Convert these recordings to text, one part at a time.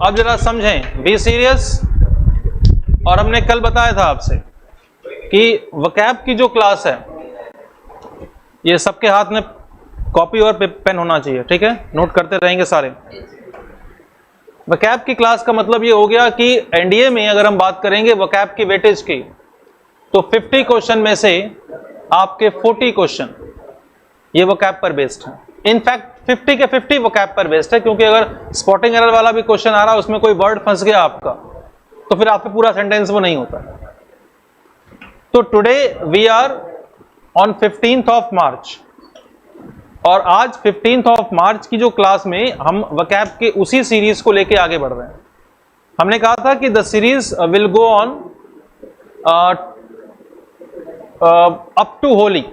अब जरा समझें, बी सीरियस। और हमने कल बताया था आपसे कि वोकैब की जो क्लास है, ये सबके हाथ में कॉपी और पेन होना चाहिए, ठीक है, नोट करते रहेंगे सारे। वोकैब की क्लास का मतलब ये हो गया कि एनडीए में अगर हम बात करेंगे वोकैब की वेटेज की, तो 50 क्वेश्चन में से आपके 40 क्वेश्चन ये वोकैब पर बेस्ड है। इनफैक्ट 50 के 50 वोकैब पर बेस्ड है, क्योंकि अगर स्पॉटिंग एरर वाला भी क्वेश्चन आ रहा है, उसमें कोई वर्ड फंस गया आपका, तो फिर आपका पूरा सेंटेंस वो नहीं होता। तो today we are on 15th of March, और आज 15th ऑफ मार्च की जो क्लास में हम वोकैब के उसी सीरीज को लेके आगे बढ़ रहे हैं। हमने कहा था कि the series will go on up to Holi,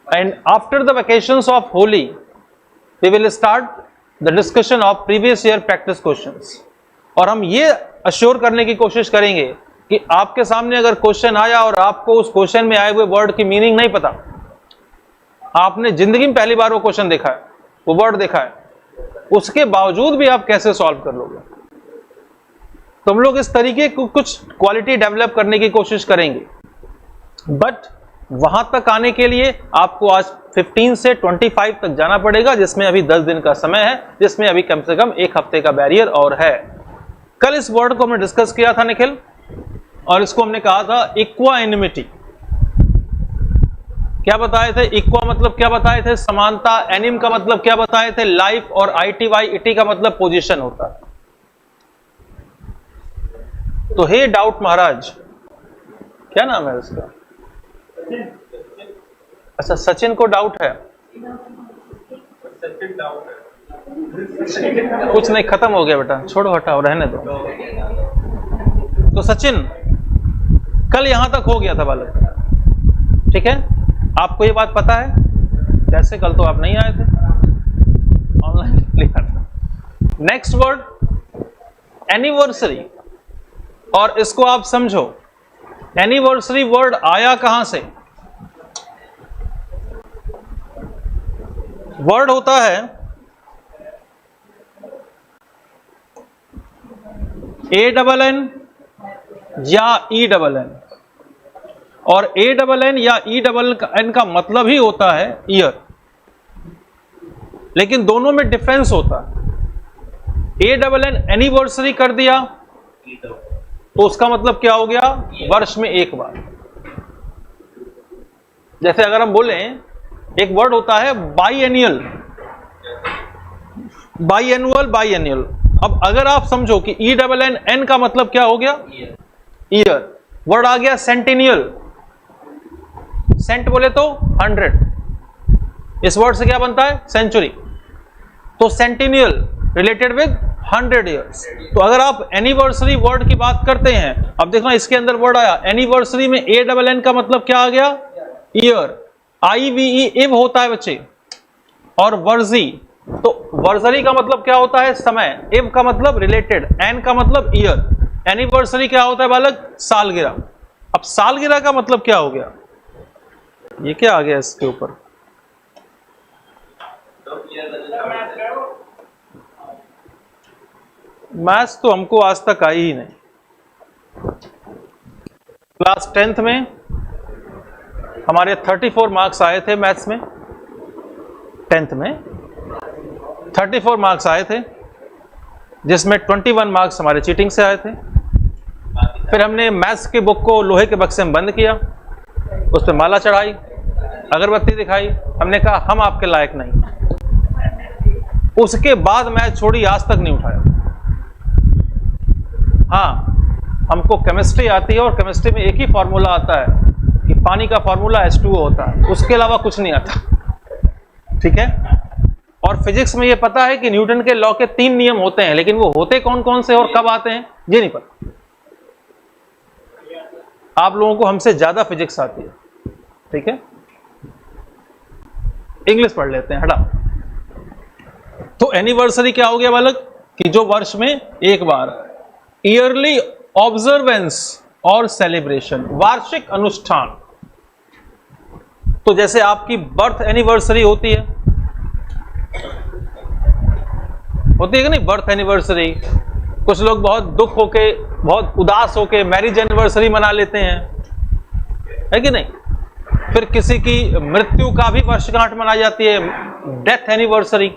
and after the vacations of Holi we will start the discussion of previous year practice questions. और हम ये अश्योर करने की कोशिश करेंगे कि आपके सामने अगर क्वेश्चन आया और आपको उस क्वेश्चन में आए हुए वर्ड की मीनिंग नहीं पता, आपने जिंदगी में पहली बार वो क्वेश्चन देखा है, वो वर्ड देखा है, उसके बावजूद भी आप कैसे सॉल्व कर लोगे। तो हम लोग इस तरीके को कुछ क्वालिटी डेवलप करने की कोशिश करेंगे, बट वहां तक आने के लिए आपको आज 15 से 25 तक जाना पड़ेगा, जिसमें अभी 10 दिन का समय है, जिसमें अभी कम से कम एक हफ्ते का बैरियर और है। कल इस वर्ड को हमने डिस्कस किया था निखिल, और इसको हमने कहा था इक्वानिमिटी। क्या बताए थे? इक्वा मतलब क्या बताए थे? समानता। एनिम का मतलब क्या बताए थे? लाइफ। और ITY इटी का मतलब पोजीशन होता है। तो हे डाउट महाराज, क्या नाम है उसका? अच्छा, सचिन को डाउट है। कुछ नहीं, खत्म हो गया बेटा, छोड़ो हटाओ, रहने दो। तो सचिन कल यहां तक हो गया था बालक, ठीक है? आपको ये बात पता है? कैसे? कल तो आप नहीं आए थे, ऑनलाइन लिखा था। नेक्स्ट वर्ड एनिवर्सरी, और इसको आप समझो, एनिवर्सरी वर्ड आया कहां से? वर्ड होता है ANN या ENN, और ANN या ENN का मतलब ही होता है ईयर, लेकिन दोनों में डिफरेंस होता है। ANN एनिवर्सरी कर दिया तो उसका मतलब क्या हो गया? वर्ष में एक बार। जैसे अगर हम बोलें, एक वर्ड होता है बाईएनुअल, बाईएनुअल। अब अगर आप समझो कि ENN का मतलब क्या हो गया? ईयर। वर्ड आ गया सेंटिनियल, सेंट बोले तो 100, इस वर्ड से क्या बनता है? सेंचुरी। तो सेंटिनियल रिलेटेड विद 100 ईयर्स। तो अगर आप एनिवर्सरी वर्ड की बात करते हैं, अब देखना इसके अंदर वर्ड आया एनिवर्सरी में ANN का मतलब क्या आ गया? ईयर। IVE इव होता है बच्चे, और वर्जी, तो वर्जरी का मतलब क्या होता है? समय। इव का मतलब रिलेटेड, एन का मतलब ईयर। एनिवर्सरी क्या होता है बालक? सालगिरह। अब सालगिरह का मतलब क्या हो गया? ये क्या आ गया इसके ऊपर? मैथ्स तो हमको आज तक आई ही नहीं। क्लास 10th में हमारे 34 मार्क्स आए थे मैथ्स में, 10th में 34 मार्क्स आए थे, जिसमें 21 मार्क्स हमारे चीटिंग से आए थे। फिर हमने मैथ्स की बुक को लोहे के बक्से में बंद किया, उस पर माला चढ़ाई, अगरबत्ती दिखाई, हमने कहा हम आपके लायक नहीं। उसके बाद मैथ छोड़ी, आज तक नहीं उठाया। हाँ, हमको केमिस्ट्री आती है, और केमिस्ट्री में एक ही फॉर्मूला आता है कि पानी का फॉर्मूला H2O होता है, उसके अलावा कुछ नहीं आता, ठीक है? और फिजिक्स में ये पता है कि न्यूटन के लॉ के 3 नियम होते हैं, लेकिन वो होते कौन कौन से और कब आते हैं ये नहीं पता। आप लोगों को हमसे ज्यादा फिजिक्स आती है, ठीक है? इंग्लिश पढ़ लेते हैं, हटा। तो एनिवर्सरी क्या हो गया बालक? कि जो वर्ष में एक बार, ईयरली ऑब्जर्वेंस और सेलिब्रेशन, वार्षिक अनुष्ठान। तो जैसे आपकी बर्थ एनिवर्सरी होती है, होती है कि नहीं, बर्थ एनिवर्सरी। कुछ लोग बहुत दुख होके, बहुत उदास होके मैरिज एनिवर्सरी मना लेते हैं, है कि नहीं। फिर किसी की मृत्यु का भी वर्षगांठ मनाई जाती है, डेथ एनिवर्सरी।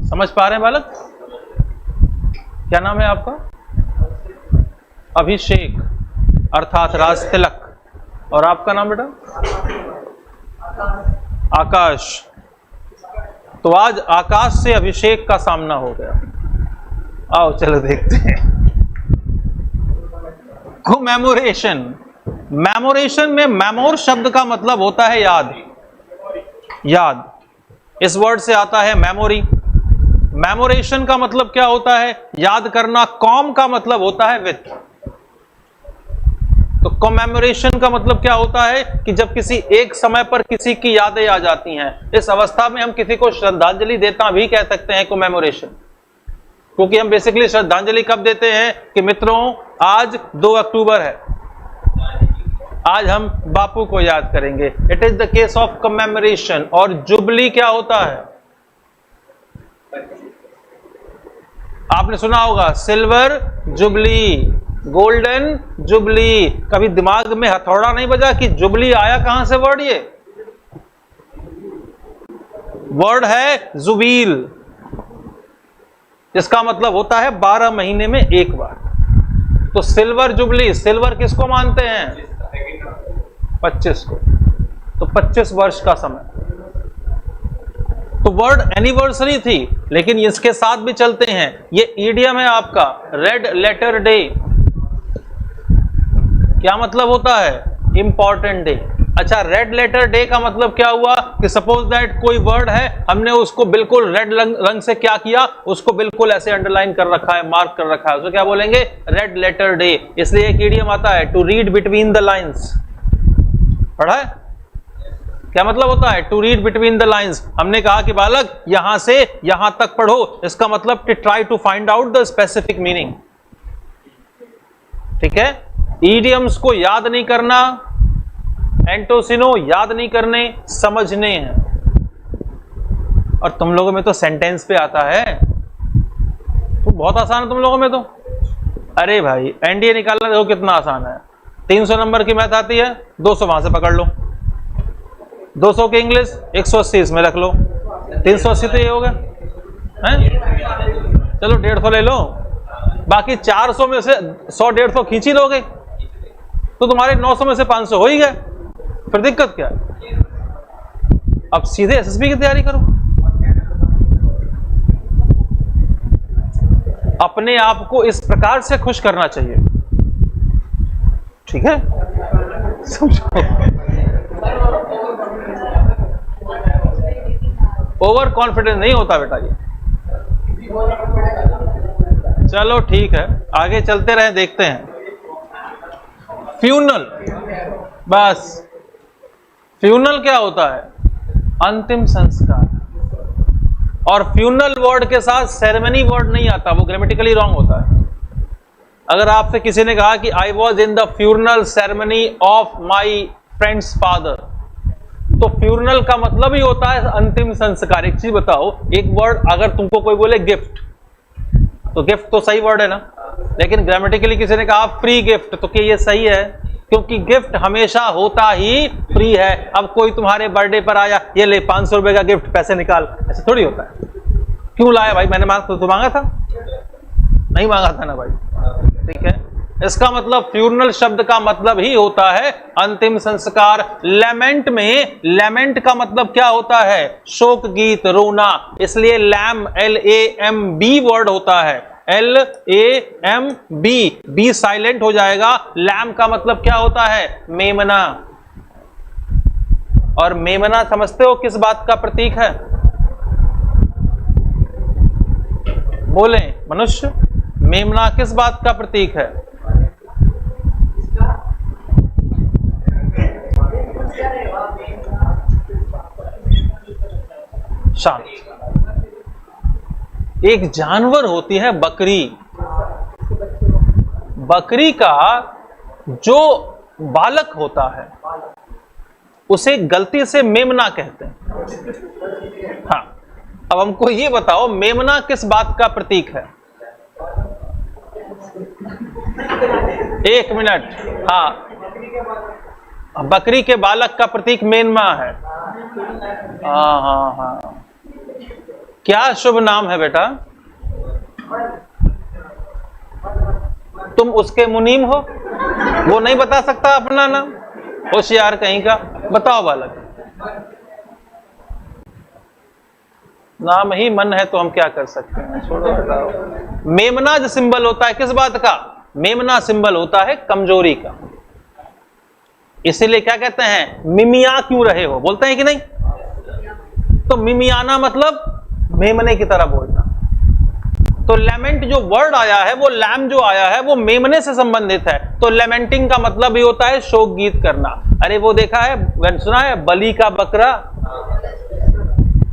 समझ पा रहे हैं बालक? क्या नाम है आपका? अभिषेक अर्थात राज तिलक। और आपका नाम बेटा? आकाश। तो आज आकाश से अभिषेक का सामना हो गया। आओ चलो देखते हैं। कमेमोरेशन। मेमोरेशन में मेमोर शब्द का मतलब होता है याद। याद, इस वर्ड से आता है मेमोरी। मेमोरेशन का मतलब क्या होता है? याद करना। कॉम का मतलब होता है विथ। तो कमेमोरेशन का मतलब क्या होता है कि जब किसी एक समय पर किसी की यादें आ जाती हैं, इस अवस्था में हम किसी को श्रद्धांजलि देता भी कह सकते हैं कमेमोरेशन। क्योंकि हम बेसिकली श्रद्धांजलि कब देते हैं कि मित्रों आज 2 अक्टूबर है, आज हम बापू को याद करेंगे। It is the case of commemoration. और जुबली क्या होता है? आपने सुना होगा सिल्वर जुबली, गोल्डन जुबली। कभी दिमाग में हथौड़ा नहीं बजा कि जुबली आया कहां से वर्ड? ये वर्ड है जुबील, जिसका मतलब होता है 12 महीने में एक बार। तो सिल्वर जुबली, सिल्वर किसको मानते हैं? 25 को। तो 25 वर्ष का समय। तो वर्ड एनिवर्सरी थी, लेकिन इसके साथ भी चलते हैं। ये ईडियम है आपका, रेड लेटर डे। क्या मतलब होता है? Important day. अच्छा, रेड लेटर डे का मतलब क्या हुआ कि सपोज दैट कोई वर्ड है, हमने उसको बिल्कुल रेड रंग से क्या किया, उसको बिल्कुल ऐसे अंडरलाइन कर रखा है, मार्क कर रखा है, उसको क्या बोलेंगे? Red letter day. इसलिए एक ईडियम आता है to read between the lines. पढ़ा है? क्या मतलब होता है to read between the lines? हमने कहा कि बालक यहां से यहां तक पढ़ो, इसका मतलब to try to find out the specific meaning. ठीक है? ईडियम्स को याद नहीं करना, एंटोसिनो याद नहीं करने, समझने हैं। और तुम लोगों में तो सेंटेंस पे आता है, तो बहुत आसान है तुम लोगों में तो। अरे भाई एनडीए निकालना देखो कितना आसान है। 300 नंबर की मैथ आती है, 200 वहां से पकड़ लो। 200 की इंग्लिश 180 इसमें रख लो। 380 तो ये हो गया है? चलो 150 ले लो, बाकी 400 में से 100-150 खींच ही लोगे तो तुम्हारे 900 में से 500 हो ही गए। फिर दिक्कत क्या? अब सीधे एसएसबी की तैयारी करो। अपने आप को इस प्रकार से खुश करना चाहिए। ठीक है? समझो। ओवर कॉन्फिडेंस नहीं होता बेटा ये। चलो ठीक है, आगे चलते रहे, देखते हैं। फ्यूनल। बस फ्यूनल क्या होता है? अंतिम संस्कार। और फ्यूनल वर्ड के साथ सेरेमनी वर्ड नहीं आता, वो ग्रामेटिकली रॉन्ग होता है। अगर आपसे किसी ने कहा कि I was in the funnel ceremony of my friends father, तो फ्यूनल का मतलब ही होता है अंतिम संस्कार। एक चीज बताओ, एक वर्ड अगर तुमको कोई बोले गिफ्ट, तो गिफ्ट तो सही वर्ड है ना, लेकिन ग्रामेटिकली किसी ने कहा फ्री गिफ्ट, तो क्या ये सही है? क्योंकि गिफ्ट हमेशा होता ही फ्री है। अब कोई तुम्हारे बर्थडे पर आया, ये ले 500 रुपए का गिफ्ट, पैसे निकाल, ऐसे थोड़ी होता है। क्यों लाया भाई? मैंने मांगा था? नहीं मांगा था ना भाई। ठीक है? इसका मतलब फ्यूनरल शब्द का मतलब ही होता है अंतिम संस्कार। लेमेंट में, लेमेंट का मतलब क्या होता है? शोक गीत, रोना। इसलिए लैम LAMB वर्ड होता है, LAMB। बी साइलेंट हो जाएगा। लैम का मतलब क्या होता है? मेमना। और मेमना समझते हो किस बात का प्रतीक है? बोले मनुष्य, मेमना किस बात का प्रतीक है? शांत। एक जानवर होती है बकरी। बकरी का जो बालक होता है उसे गलती से मेमना कहते हैं। हाँ, अब हमको ये बताओ मेमना किस बात का प्रतीक है? एक मिनट, हाँ, बकरी के बालक का प्रतीक मेमना है। हाँ हाँ हाँ, क्या शुभ नाम है बेटा? तुम उसके मुनीम हो? वो नहीं बता सकता अपना नाम? होशियार कहीं का। बताओ बालक, नाम ही मन है तो हम क्या कर सकते हैं, छोड़ो बताओ। मेमना जो सिंबल होता है किस बात का? मेमना सिंबल होता है कमजोरी का। इसीलिए क्या कहते हैं, मिमिया क्यों रहे हो, बोलते हैं कि नहीं? तो मिमियाना मतलब मेमने की तरह बोलना। तो लेमेंट जो वर्ड आया है, वो लैम जो आया है, वो मेमने से संबंधित है। तो लेमेंटिंग का मतलब ही होता है शोक गीत करना। अरे वो देखा है, सुना है बलि का बकरा?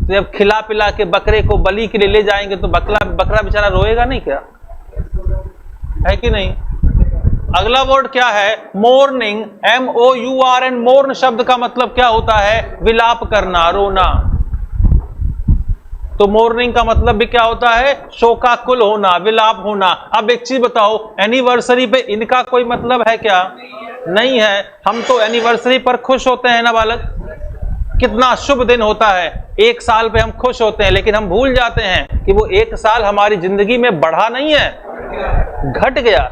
तो जब खिला पिला के बकरे को बलि के लिए ले जाएंगे तो बकरा बेचारा रोएगा नहीं क्या? है कि नहीं? अगला वर्ड क्या है? Morning, MOURN। मोर्न शब्द का मतलब क्या होता है? विलाप करना, रोना। तो मोर्निंग का मतलब भी क्या होता है? शोकाकुल होना, विलाप होना। अब एक चीज बताओ, एनिवर्सरी पे इनका कोई मतलब है क्या? नहीं है। हम तो एनिवर्सरी पर खुश होते हैं ना बालक, कितना शुभ दिन होता है। एक साल पे हम खुश होते हैं, लेकिन हम भूल जाते हैं कि वो एक साल हमारी जिंदगी में बढ़ा नहीं है, घट गया।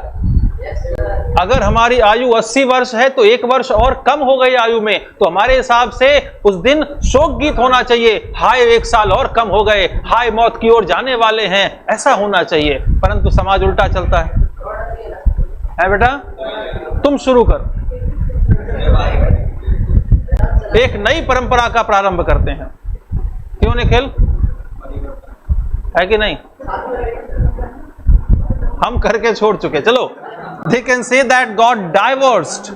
अगर हमारी आयु 80 वर्ष है तो 1 वर्ष और कम हो गई आयु में, तो हमारे हिसाब से उस दिन शोक गीत होना चाहिए। हाय 1 साल और कम हो गए, हाय मौत की ओर जाने वाले हैं, ऐसा होना चाहिए। परंतु समाज उल्टा चलता है बेटा? तुम शुरू कर, एक नई परंपरा का प्रारंभ करते हैं। क्यों निखिल, है कि नहीं? हम करके छोड़ चुके। चलो, they can say that God divorced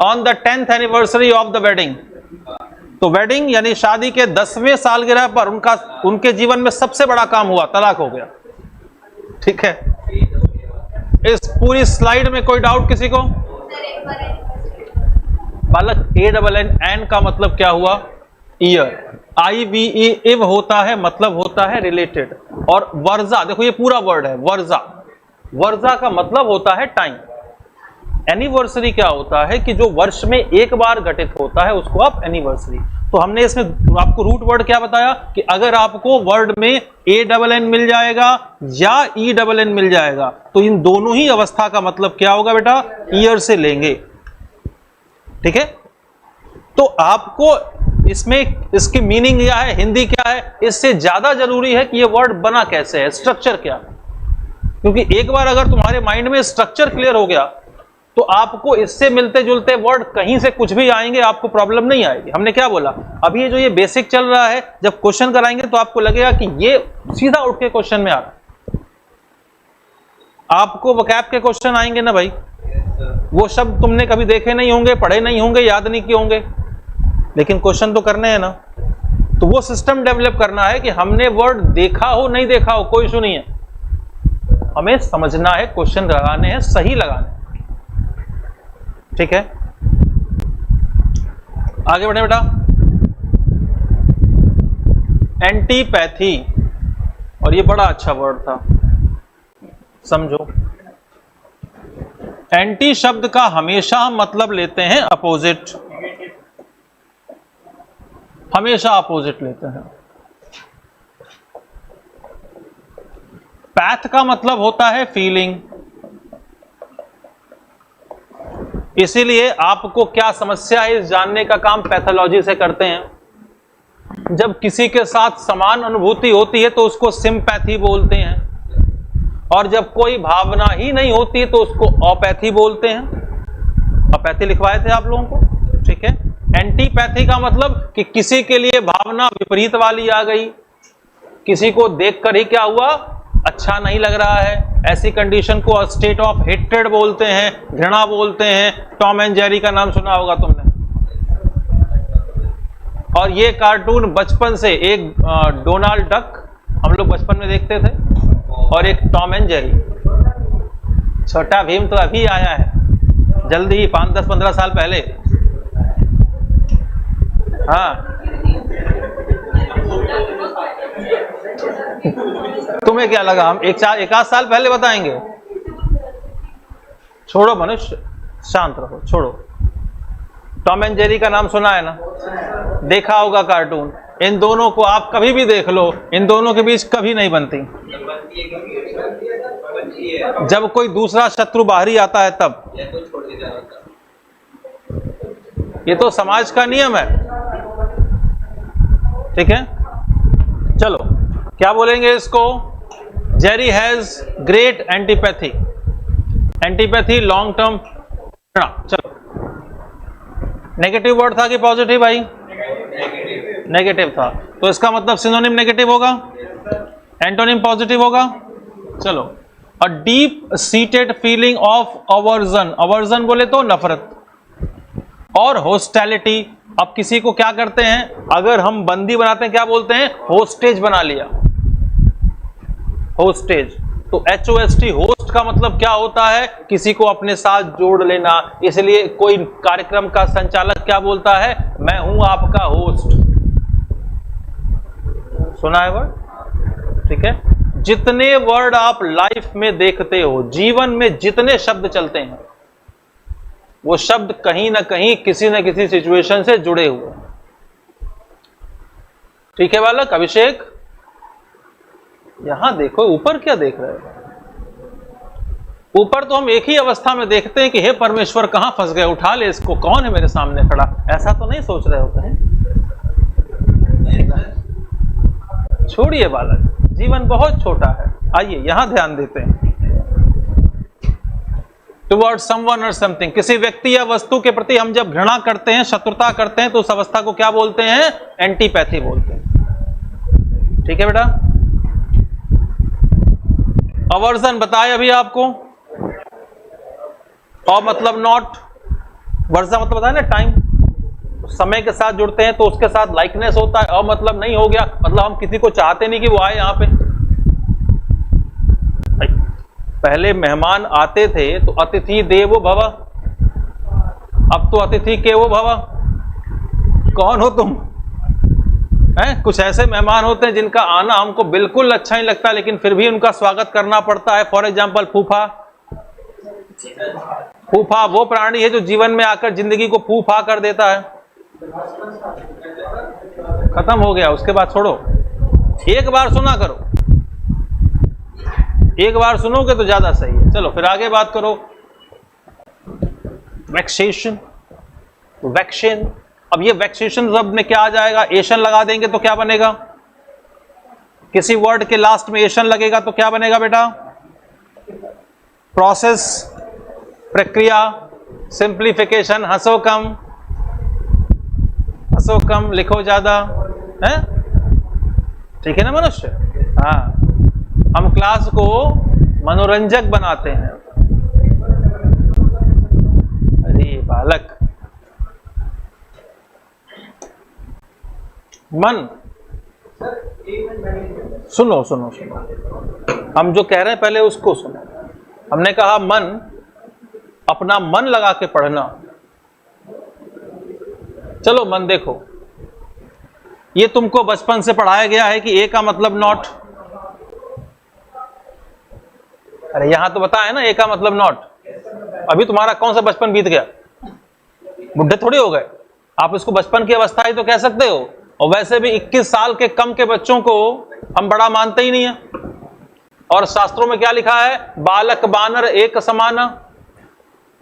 on the 10th anniversary of the wedding। तो वेडिंग यानी शादी के 10वें सालगिरह पर उनके जीवन में सबसे बड़ा काम हुआ, तलाक हो गया। ठीक है, इस पूरी स्लाइड में कोई डाउट किसी को? बालक, ANN का मतलब क्या हुआ? ईयर। IVE इव होता है, मतलब होता है रिलेटेड। और वर्जा, देखो ये पूरा वर्ड है वर्जा। वर्जा का मतलब होता है टाइम। एनिवर्सरी क्या होता है कि जो वर्ष में एक बार घटित होता है उसको आप एनिवर्सरी। तो हमने इसमें आपको रूट वर्ड क्या बताया कि अगर आपको वर्ड में ANN मिल जाएगा या ENN मिल जाएगा तो इन दोनों ही अवस्था का मतलब क्या होगा बेटा? ईयर से लेंगे। ठीक है, तो आपको इसमें इसकी मीनिंग क्या है, हिंदी क्या है, इससे ज्यादा जरूरी है कि ये वर्ड बना कैसे है, स्ट्रक्चर क्या है। क्योंकि एक बार अगर तुम्हारे माइंड में स्ट्रक्चर क्लियर हो गया तो आपको इससे मिलते जुलते वर्ड कहीं से कुछ भी आएंगे, आपको प्रॉब्लम नहीं आएगी। हमने क्या बोला, अभी ये जो ये बेसिक चल रहा है, जब क्वेश्चन कराएंगे तो आपको लगेगा कि ये सीधा उठ के क्वेश्चन में आ रहा है। आपको वोकैब के क्वेश्चन आएंगे ना भाई, वो शब्द तुमने कभी देखे नहीं होंगे, पढ़े नहीं होंगे, याद नहीं किए होंगे, लेकिन क्वेश्चन तो करने हैं ना। तो वो सिस्टम डेवलप करना है कि हमने वर्ड देखा हो नहीं देखा हो कोई इशू नहीं है, हमें समझना है, क्वेश्चन लगाने हैं, सही लगाने हैं। ठीक है, आगे बढ़े बेटा। एंटीपैथी, और ये बड़ा अच्छा वर्ड था, समझो। एंटी शब्द का हमेशा हम मतलब लेते हैं अपोजिट, हमेशा अपोजिट लेते हैं। पैथ का मतलब होता है फीलिंग। इसीलिए आपको क्या समस्या है इस जानने का काम पैथोलॉजी से करते हैं। जब किसी के साथ समान अनुभूति होती है तो उसको सिंपैथी बोलते हैं, और जब कोई भावना ही नहीं होती तो उसको अपैथी बोलते हैं। अपैथी लिखवाए थे आप लोगों को, ठीक है। एंटीपैथी का मतलब कि किसी के लिए भावना विपरीत वाली आ गई, किसी को देखकर ही क्या हुआ, अच्छा नहीं लग रहा है, ऐसी कंडीशन को स्टेट ऑफ हेट्रेड बोलते हैं, घृणा बोलते हैं। टॉम एंड जेरी का नाम सुना होगा तुमने, और ये कार्टून बचपन से, एक डोनाल्ड डक हम लोग बचपन में देखते थे, और एक टॉम एंड जेरी। छोटा भीम तो अभी आया है, जल्दी ही 5, 10, 15 साल पहले। हाँ तुम्हें क्या लगा हम एक आध साल पहले बताएंगे? छोड़ो मनुष्य, शांत रहो, छोड़ो। टॉम एंड जेरी का नाम सुना है ना, देखा होगा कार्टून। इन दोनों को आप कभी भी देख लो, इन दोनों के बीच कभी नहीं बनती। जब कोई दूसरा शत्रु बाहरी आता है तब। ये तो समाज का नियम है, ठीक है। चलो क्या बोलेंगे इसको? Jerry has great antipathy. Antipathy long term. चलो, नेगेटिव वर्ड था कि पॉजिटिव भाई? नेगेटिव था, तो इसका मतलब सिनोनिम नेगेटिव होगा, एंटोनिम पॉजिटिव होगा। चलो, a deep seated feeling of aversion. Aversion बोले तो नफरत, और होस्टैलिटी। अब किसी को क्या करते हैं, अगर हम बंदी बनाते हैं क्या बोलते हैं? होस्टेज बना लिया, होस्टेज। तो HOST, होस्ट का मतलब क्या होता है? किसी को अपने साथ जोड़ लेना। इसलिए कोई कार्यक्रम का संचालक क्या बोलता है? मैं हूं आपका होस्ट। सुना है वर्ड? ठीक है। जितने वर्ड आप लाइफ में देखते हो, जीवन में जितने शब्द चलते हैं, वो शब्द कहीं ना कहीं किसी न किसी सिचुएशन से जुड़े हुए। ठीक है बालक? अभिषेक, यहां देखो, ऊपर क्या देख रहे हो? ऊपर तो हम एक ही अवस्था में देखते हैं कि हे परमेश्वर कहां फंस गए, उठा ले इसको, कौन है मेरे सामने खड़ा। ऐसा तो नहीं सोच रहे होते हैं। छोड़िए बालक, जीवन बहुत छोटा है। आइए यहां ध्यान देते हैं। टुवर्ड समवन और समथिंग, किसी व्यक्ति या वस्तु के प्रति हम जब घृणा करते हैं, शत्रुता करते हैं, तो उस अवस्था को क्या बोलते हैं? एंटीपैथी बोलते हैं। ठीक है बेटा? अवर्जन बताए अभी आपको, और मतलब नॉट। वर्जा मतलब बताया ना, टाइम, समय के साथ जुड़ते हैं तो उसके साथ लाइकनेस होता है। और मतलब नहीं हो गया, मतलब हम किसी को चाहते नहीं कि वो आए यहां पे। पहले मेहमान आते थे तो अतिथि देवो भव, अब तो अतिथि केवो भव। कौन हो तुम? हैं? कुछ ऐसे मेहमान होते हैं जिनका आना हमको बिल्कुल अच्छा नहीं लगता, लेकिन फिर भी उनका स्वागत करना पड़ता है। फॉर एग्जाम्पल फूफा। फूफा वो प्राणी है जो जीवन में आकर जिंदगी को फूफा कर देता है। खत्म हो गया, उसके बाद छोड़ो। एक बार सुना करो, एक बार सुनोगे तो ज्यादा सही है। चलो फिर आगे बात करो। Vexation, vaccine. अब ये वैक्सेशन शब्द में क्या आ जाएगा? एशन लगा देंगे तो क्या बनेगा? किसी वर्ड के लास्ट में एशन लगेगा तो क्या बनेगा बेटा? प्रोसेस, प्रक्रिया, सिंप्लीफिकेशन। हंसो कम, हंसो कम, लिखो ज्यादा, है? ठीक है ना मनुष्य? हाँ, हम क्लास को मनोरंजक बनाते हैं। अरे बालक, मन, सुनो सुनो सुनो, हम जो कह रहे हैं पहले उसको सुनो। हमने कहा मन, अपना मन लगा के पढ़ना। चलो मन देखो, ये तुमको बचपन से पढ़ाया गया है कि ए का मतलब नॉट। अरे यहां तो बताया ना, ए का मतलब नॉट। अभी तुम्हारा कौन सा बचपन बीत गया? बुढ़े थोड़ी हो गए आप, इसको बचपन की अवस्था ही तो कह सकते हो। और वैसे भी 21 साल के कम के बच्चों को हम बड़ा मानते ही नहीं है। और शास्त्रों में क्या लिखा है? बालक बानर एक समाना,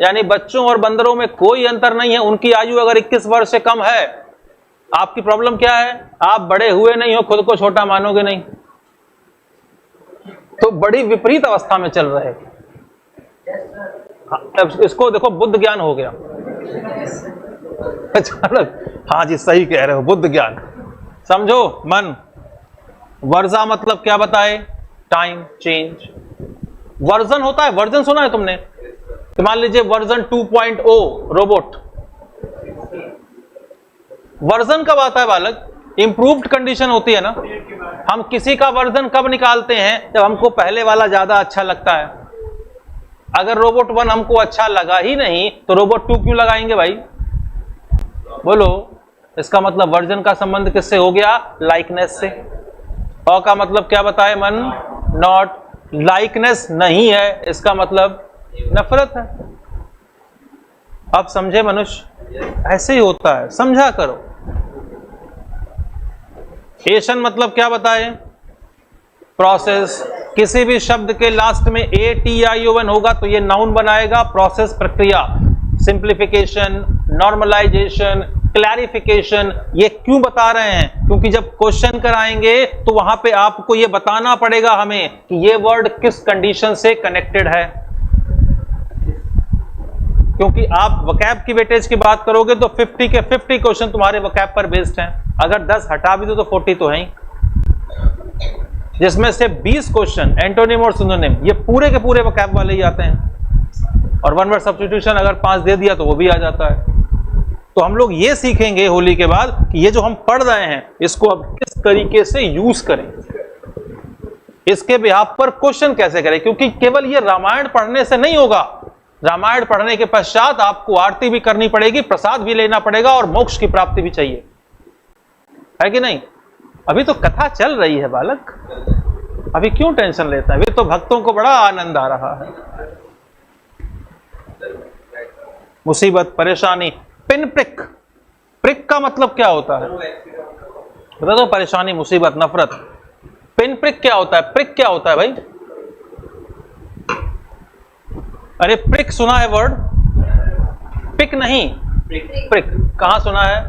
यानी बच्चों और बंदरों में कोई अंतर नहीं है। उनकी आयु अगर 21 वर्ष से कम है, आपकी प्रॉब्लम क्या है? आप बड़े हुए नहीं हो, खुद को छोटा मानोगे नहीं, तो बड़ी विपरीत अवस्था में चल रहे हैं। इसको देखो, बुद्ध ज्ञान हो गया। हाँ जी, सही कह रहे हो, बुद्ध ज्ञान। समझो, मन। वर्जा मतलब क्या बताए? Time, change. वर्जन होता है, वर्जन सुना है तुमने? तो मान लीजिए वर्जन 2.0 रोबोट। वर्जन कब आता है बालक? इंप्रूव्ड कंडीशन होती है ना। हम किसी का वर्जन कब निकालते हैं? जब हमको पहले वाला ज्यादा अच्छा लगता है। अगर रोबोट 1 हमको अच्छा लगा ही नहीं तो रोबोट 2 क्यों लगाएंगे भाई? बोलो। इसका मतलब वर्जन का संबंध किससे हो गया? लाइकनेस से। अ का मतलब क्या बताए मन? नॉट। लाइकनेस नहीं है, इसका मतलब नफरत है। आप समझे मनुष्य? ऐसे ही होता है, समझा करो। एशन मतलब क्या बताए? प्रोसेस। किसी भी शब्द के लास्ट में ATION होगा तो ये नाउन बनाएगा। प्रोसेस, प्रक्रिया। Simplification, normalisation, clarification. ये क्यों बता रहे हैं? क्योंकि जब क्वेश्चन कराएंगे तो वहां पे आपको ये बताना पड़ेगा हमें कि ये वर्ड किस कंडीशन से कनेक्टेड है। क्योंकि आप वकैब की वेटेज की बात करोगे तो 50 के 50 क्वेश्चन तुम्हारे वकैब पर बेस्ड हैं। अगर 10 हटा भी दो तो 40 तो है ही, जिसमें से 20 क्वेश्चन एंटोनिम और सिनोनिम ये पूरे के पूरे वकैब वाले ही आते हैं। और वन वर्ड सब्स्टिट्यूशन अगर 5 दे दिया तो वो भी आ जाता है। तो हम लोग ये सीखेंगे होली के बाद कि ये जो हम पढ़ रहे हैं इसको अब किस तरीके से यूज करें, इसके बिहाफ पर क्वेश्चन कैसे करें। क्योंकि केवल ये रामायण पढ़ने से नहीं होगा। रामायण पढ़ने के पश्चात आपको आरती भी करनी पड़ेगी, प्रसाद भी लेना पड़ेगा और मोक्ष की प्राप्ति भी चाहिए, है कि नहीं? अभी तो कथा चल रही है बालक, अभी क्यों टेंशन लेता है? अभी तो भक्तों को बड़ा आनंद आ रहा है। मुसीबत, परेशानी, पिन प्रिक। प्रिक का मतलब क्या होता है? बता दो। परेशानी, मुसीबत, नफरत। पिन प्रिक क्या होता है? प्रिक क्या होता है भाई? अरे प्रिक सुना है वर्ड? पिक नहीं, प्रिक कहां सुना है?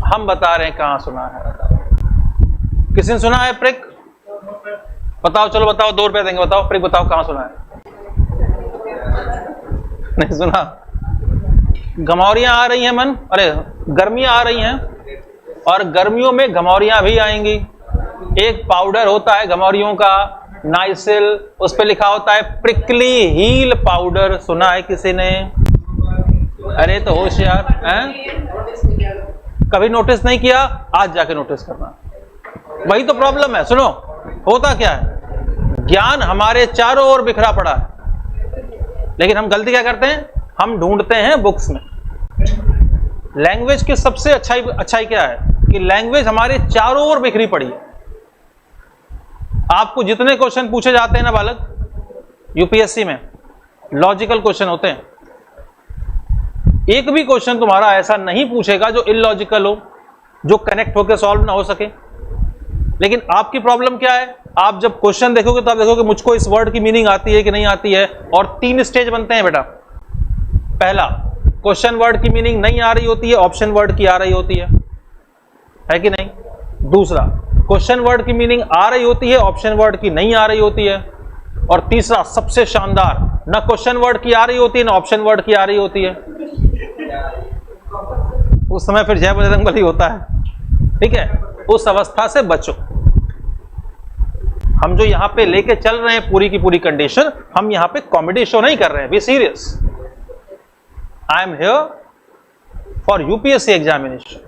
हम बता रहे हैं कहां सुना है। किसी ने सुना है प्रिक? बताओ, चलो बताओ, 2 रुपए देंगे, बताओ प्रिक बताओ कहां सुना है। नहीं सुना? घमौरियां आ रही हैं मन, अरे गर्मियां आ रही हैं और गर्मियों में घमौरियां भी आएंगी। एक पाउडर होता है घमौरियों का, नाइसिल, उस पे लिखा होता है प्रिकली हील पाउडर। सुना है किसी ने? अरे तो होशियार हैं, कभी नोटिस नहीं किया, आज जाके नोटिस करना। वही तो प्रॉब्लम है। सुनो, होता क्या है, ज्ञान हमारे चारों ओर बिखरा पड़ा है, लेकिन हम गलती क्या करते हैं? हम ढूंढते हैं बुक्स में। लैंग्वेज की सबसे अच्छाई क्या है कि लैंग्वेज हमारे चारों ओर बिखरी पड़ी है। आपको जितने क्वेश्चन पूछे जाते हैं ना बालक, यूपीएससी में लॉजिकल क्वेश्चन होते हैं। एक भी क्वेश्चन तुम्हारा ऐसा नहीं पूछेगा जो इलॉजिकल हो, जो कनेक्ट होकर सॉल्व ना हो सके। लेकिन आपकी प्रॉब्लम क्या है? आप जब क्वेश्चन देखोगे तो आप देखोगे मुझको इस वर्ड की मीनिंग आती है कि नहीं आती है। और 3 स्टेज बनते हैं बेटा। पहला, क्वेश्चन वर्ड की मीनिंग नहीं आ रही होती है, ऑप्शन वर्ड की आ रही होती है कि नहीं? दूसरा, क्वेश्चन वर्ड की मीनिंग आ रही होती है, ऑप्शन वर्ड की नहीं आ रही होती है। और तीसरा सबसे शानदार, ना क्वेश्चन वर्ड की आ रही होती है ना ऑप्शन वर्ड की आ रही होती है। उस समय फिर जय बजरंगबली होता है। ठीक है, उस अवस्था से बचो। हम जो यहां पे लेके चल रहे हैं पूरी की पूरी कंडीशन, हम यहां पे कॉमेडी शो नहीं कर रहे हैं। Be serious. I am here for UPSC examination.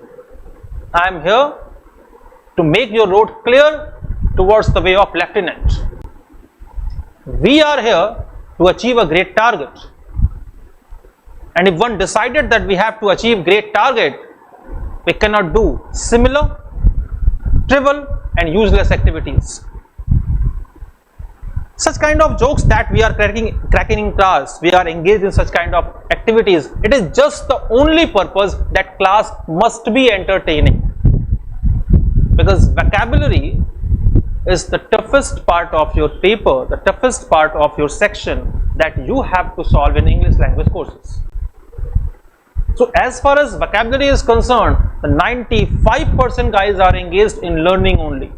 I am here to make your road clear towards the way of lieutenant. We are here to achieve a great target. And if one decided that we have to achieve great target, we cannot do similar, trivial and useless activities. Such kind of jokes that we are cracking in class, we are engaged in such kind of activities. It is just the only purpose that class must be entertaining. Because vocabulary is the toughest part of your paper, the toughest part of your section that you have to solve in English language courses. So as far as vocabulary is concerned, the 95% guys are engaged in learning only.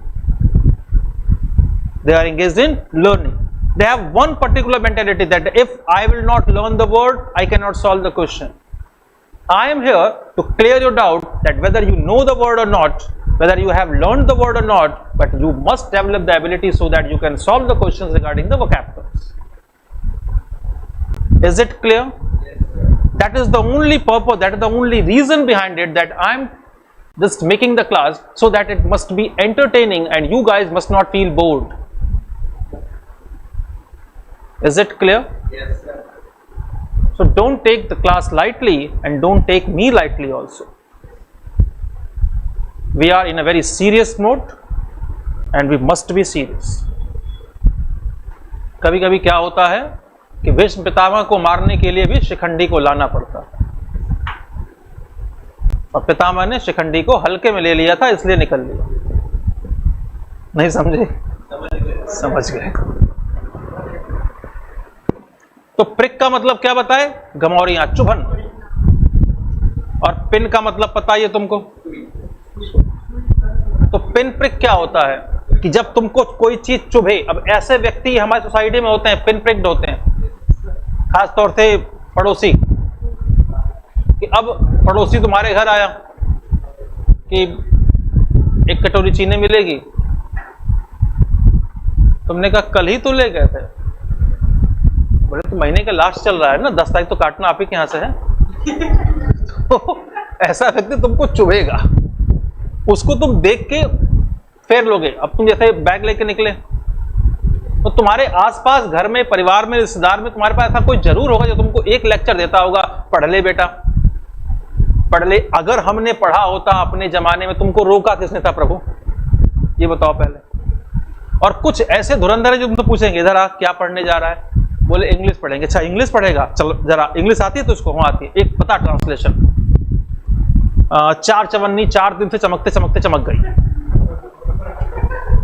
They are engaged in learning. They have one particular mentality that if I will not learn the word, I cannot solve the question. I am here to clear your doubt that whether you know the word or not, whether you have learned the word or not, but you must develop the ability so that you can solve the questions regarding the vocabularies. Is it clear? Yes, sir. That is the only purpose, that is the only reason behind it, that I am just making the class so that it must be entertaining and you guys must not feel bored. Is it clear? Yes, sir. So don't take the class lightly and don't take me lightly also. we are in a very serious mode and we must be serious. कभी कभी क्या होता है कि भीष्म पितामह को मारने के लिए भी शिखंडी को लाना पड़ता है, और पितामह ने शिखंडी को हल्के में ले लिया था, इसलिए निकल लिया। नहीं समझे? समझ गए। तो प्रिक का मतलब क्या बताए? गमौरियां, चुभन। और पिन का मतलब पता ही है तुमको। तो पिन प्रिक क्या होता है कि जब तुमको कोई चीज चुभे। अब ऐसे व्यक्ति हमारी सोसाइटी में होते हैं, पिन प्रिक्ड होते हैं, खासतौर से पड़ोसी। कि अब पड़ोसी तुम्हारे घर आया कि एक कटोरी चीनी मिलेगी, तुमने कहा कल ही तो ले गए थे। बोले तो महीने का लास्ट चल रहा है ना, 10 तारीख तो काटना आप ही के यहां से है। तो ऐसा व्यक्ति तुमको चुभेगा, उसको तुम देख के फेर लोगे। अब तुम जैसे बैग लेके निकले तो तुम्हारे आसपास घर में, परिवार में, रिश्तेदार में तुम्हारे पास ऐसा कोई जरूर होगा जो तुमको एक लेक्चर देता होगा, पढ़ ले बेटा, पढ़ ले। अगर हमने पढ़ा होता अपने जमाने में, तुमको रोका किसने था प्रभु? ये बताओ पहले। और कुछ ऐसे धुरंधर है जो तुमसे पूछेंगे इधर आ, क्या पढ़ने जा रहा है? बोले इंग्लिश पढ़ेंगे। अच्छा इंग्लिश पढ़ेगा, चलो जरा इंग्लिश आती है तुझको? हाँ आती है। एक पता ट्रांसलेशन, 4 चवन्नी 4 दिन से चमकते चमकते चमक गई।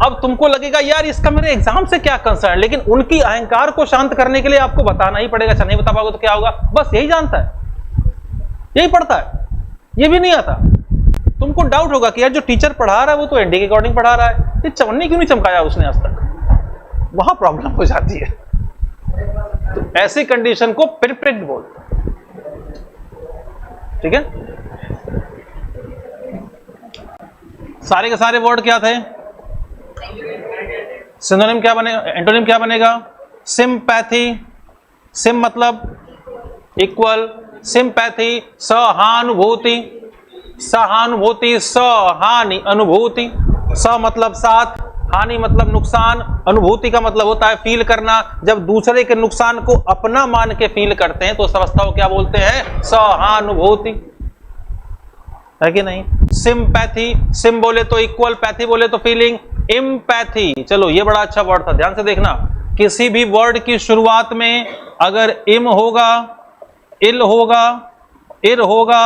अब तुमको लगेगा यार इसका मेरे एग्जाम से क्या कंसर्न, लेकिन उनकी अहंकार को शांत करने के लिए आपको बताना ही पड़ेगा। अच्छा नहीं बता पाओगे तो क्या होगा? बस यही जानता है, यही पढ़ता है, ये भी नहीं आता। तुमको डाउट होगा कि यार जो टीचर पढ़ा रहा है वो तो एनडी के अकॉर्डिंग पढ़ा रहा है, ये चवन्नी क्यों नहीं चमकाया उसने आज तक? वहां प्रॉब्लम हो जाती है। तो ऐसी कंडीशन को पिनप्रिक्ड बोलते हैं। ठीक है, सारे के सारे वर्ड क्या थे? सिनोनिम क्या बनेगा? एंटोनिम क्या बनेगा? सिंपैथी। सिम मतलब इक्वल, सिंपैथी सहानुभूति, सहानुभूति सहानि अनुभूति। स मतलब साथ, हानि मतलब नुकसान, अनुभूति का मतलब होता है फील करना। जब दूसरे के नुकसान को अपना मान के फील करते हैं तो उस अवस्था को क्या बोलते हैं? सहानुभूति, है कि नहीं? सिंपैथी, सिम बोले तो इक्वल, पैथी बोले तो फीलिंग। इम्पैथी, चलो ये बड़ा अच्छा वर्ड था, ध्यान से देखना। किसी भी वर्ड की शुरुआत में अगर इम होगा, इल होगा, इर होगा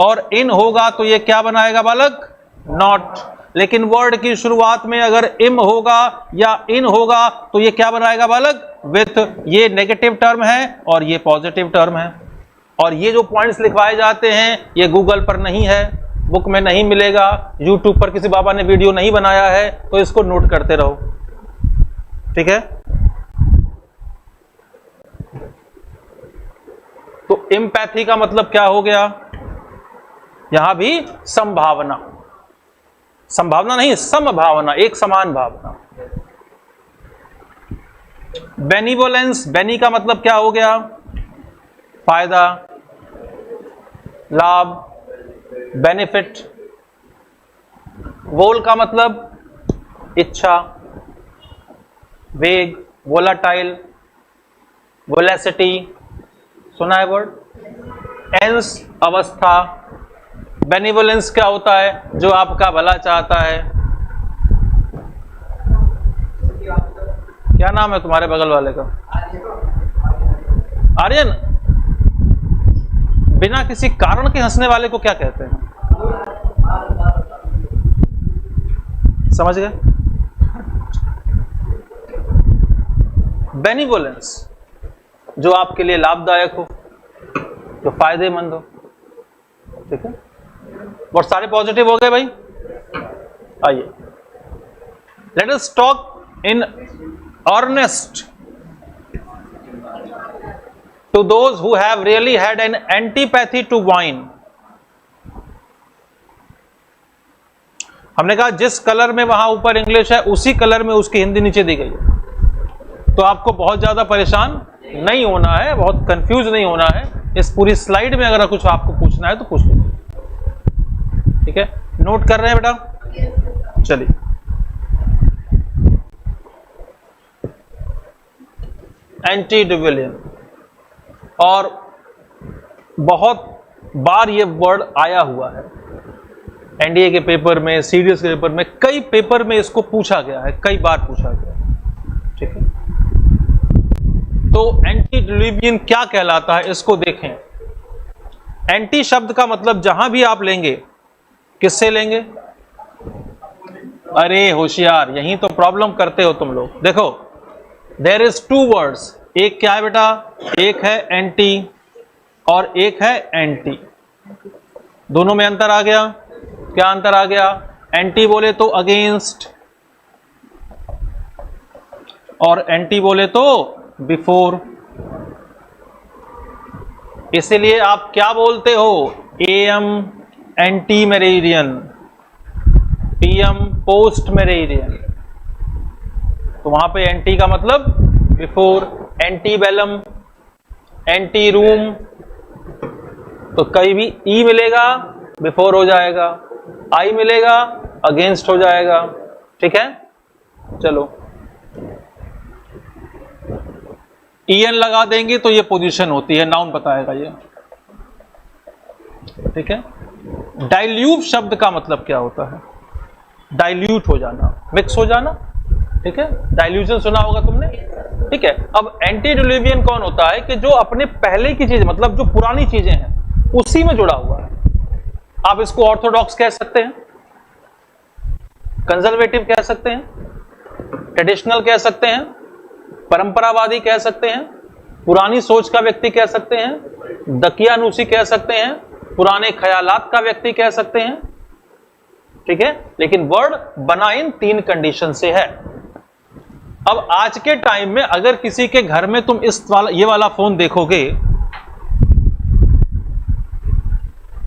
और इन होगा तो ये क्या बनाएगा बालक? नॉट। लेकिन वर्ड की शुरुआत में अगर इम होगा या इन होगा तो ये क्या बनाएगा बालक? विथ। ये नेगेटिव टर्म है और ये पॉजिटिव टर्म है। और ये जो पॉइंट्स लिखवाए जाते हैं ये गूगल पर नहीं है, बुक में नहीं मिलेगा, यूट्यूब पर किसी बाबा ने वीडियो नहीं बनाया है, तो इसको नोट करते रहो। ठीक है, तो एम्पैथी का मतलब क्या हो गया? यहां भी संभावना, संभावना नहीं समभावना, एक समान भावना। बेनिवोलेंस, बेनी का मतलब क्या हो गया? फायदा, लाभ, बेनिफिट। वोल का मतलब इच्छा, वेग, वोलाटाइल, वोलेसिटी, सुना है वर्ड? एंस, अवस्था। बेनिवोलेंस क्या होता है? जो आपका भला चाहता है। क्या नाम है तुम्हारे बगल वाले का? आर्यन। बिना किसी कारण के हंसने वाले को क्या कहते हैं? समझ गए? बेनिवोलेंस, जो आपके लिए लाभदायक हो, जो फायदेमंद हो। ठीक है, और सारे पॉजिटिव हो गए भाई। आइए, let us talk in earnest to those who have really had an antipathy to wine. हमने कहा जिस कलर में वहां ऊपर इंग्लिश है उसी कलर में उसकी हिंदी नीचे दी गई है, तो आपको बहुत ज्यादा परेशान नहीं होना है, बहुत कंफ्यूज नहीं होना है। इस पूरी स्लाइड में अगर कुछ आपको पूछना है तो पूछ लो। ठीक है, नोट कर रहे हैं बेटा? चलिए, एंटीडिविलियन, और बहुत बार ये वर्ड आया हुआ है। एनडीए के पेपर में, सीडीएस के पेपर में, कई पेपर में इसको पूछा गया है, कई बार पूछा गया है। ठीक है, तो एंटीडिलुवियन क्या कहलाता है इसको देखें। एंटी शब्द का मतलब जहां भी आप लेंगे, किससे लेंगे? अरे होशियार, यही तो प्रॉब्लम करते हो तुम लोग। देखो, देयर इज टू वर्ड्स, एक क्या है बेटा? एक है एंटी और एक है एंटी। दोनों में अंतर आ गया। क्या अंतर आ गया? एंटी बोले तो अगेंस्ट और एंटी बोले तो बिफोर। इसीलिए आप क्या बोलते हो? Am anti meridian, PM post meridian. तो वहां पे एंटी का मतलब before, anti Belum, anti room. तो कहीं भी ई मिलेगा बिफोर हो जाएगा, आई मिलेगा अगेंस्ट हो जाएगा। ठीक है, चलो ईएन लगा देंगे तो ये पोजीशन होती है, नाउन बताएगा ये। ठीक है, डाइल्यूट शब्द का मतलब क्या होता है? डाइल्यूट हो जाना, मिक्स हो जाना। ठीक है, डाइल्यूशन सुना होगा तुमने। ठीक है, अब एंटीडिलुवियन कौन होता है? कि जो अपने पहले की चीज, मतलब जो पुरानी चीजें हैं उसी में जुड़ा हुआ है। आप इसको ऑर्थोडॉक्स कह सकते हैं, कंजर्वेटिव कह सकते हैं, ट्रेडिशनल कह सकते हैं, परंपरावादी कह सकते हैं, पुरानी सोच का व्यक्ति कह सकते हैं, दकियानूसी कह सकते हैं, पुराने ख्यालात का व्यक्ति कह सकते हैं। ठीक है, लेकिन वर्ड बना इन तीन कंडीशन से है। अब आज के टाइम में अगर किसी के घर में तुम ये वाला फोन देखोगे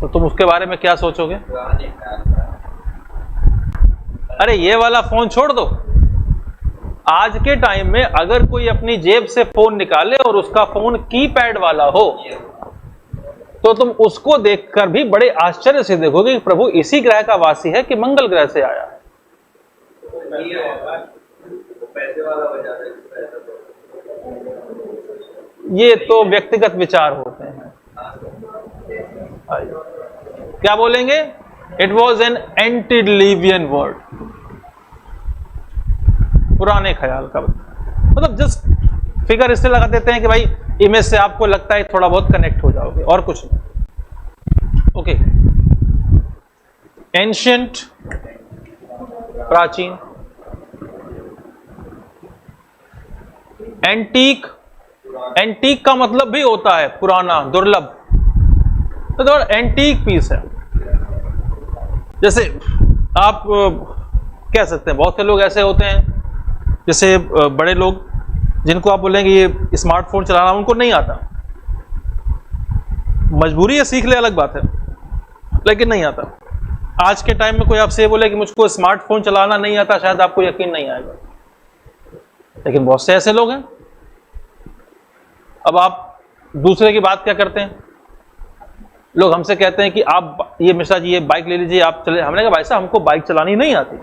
तो तुम उसके बारे में क्या सोचोगे? अरे ये वाला फोन छोड़ दो, आज के टाइम में अगर कोई अपनी जेब से फोन निकाले और उसका फोन कीपैड वाला हो तो तुम उसको देखकर भी बड़े आश्चर्य से देखोगे कि प्रभु इसी ग्रह का वासी है कि मंगल ग्रह से आया है। ये तो व्यक्तिगत विचार होते हैं। क्या बोलेंगे? इट वॉज एन एंटीडिलुवियन वर्ड, पुराने ख्याल का। मतलब जस्ट फिगर इससे लगा देते हैं कि भाई इमेज से आपको लगता है थोड़ा बहुत कनेक्ट हो जाओगे, और कुछ नहीं। ओके, एंशिएंट प्राचीन, एंटीक, एंटीक का मतलब भी होता है पुराना, दुर्लभ। तो एंटीक पीस है। जैसे आप कह सकते हैं, बहुत से लोग ऐसे होते हैं, जैसे बड़े लोग जिनको आप बोलेंगे ये स्मार्टफोन चलाना उनको नहीं आता, मजबूरी है, सीख ले अलग बात है, लेकिन नहीं आता। आज के टाइम में कोई आपसे बोले कि मुझको स्मार्टफोन चलाना नहीं आता, शायद आपको यकीन नहीं आएगा, लेकिन बहुत से ऐसे लोग हैं। अब आप दूसरे की बात क्या करते हैं? लोग हमसे कहते हैं कि आप ये मिश्रा जी ये बाइक ले लीजिए, आप चले। हमने कहा भाई साहब हमको बाइक चलानी नहीं आती।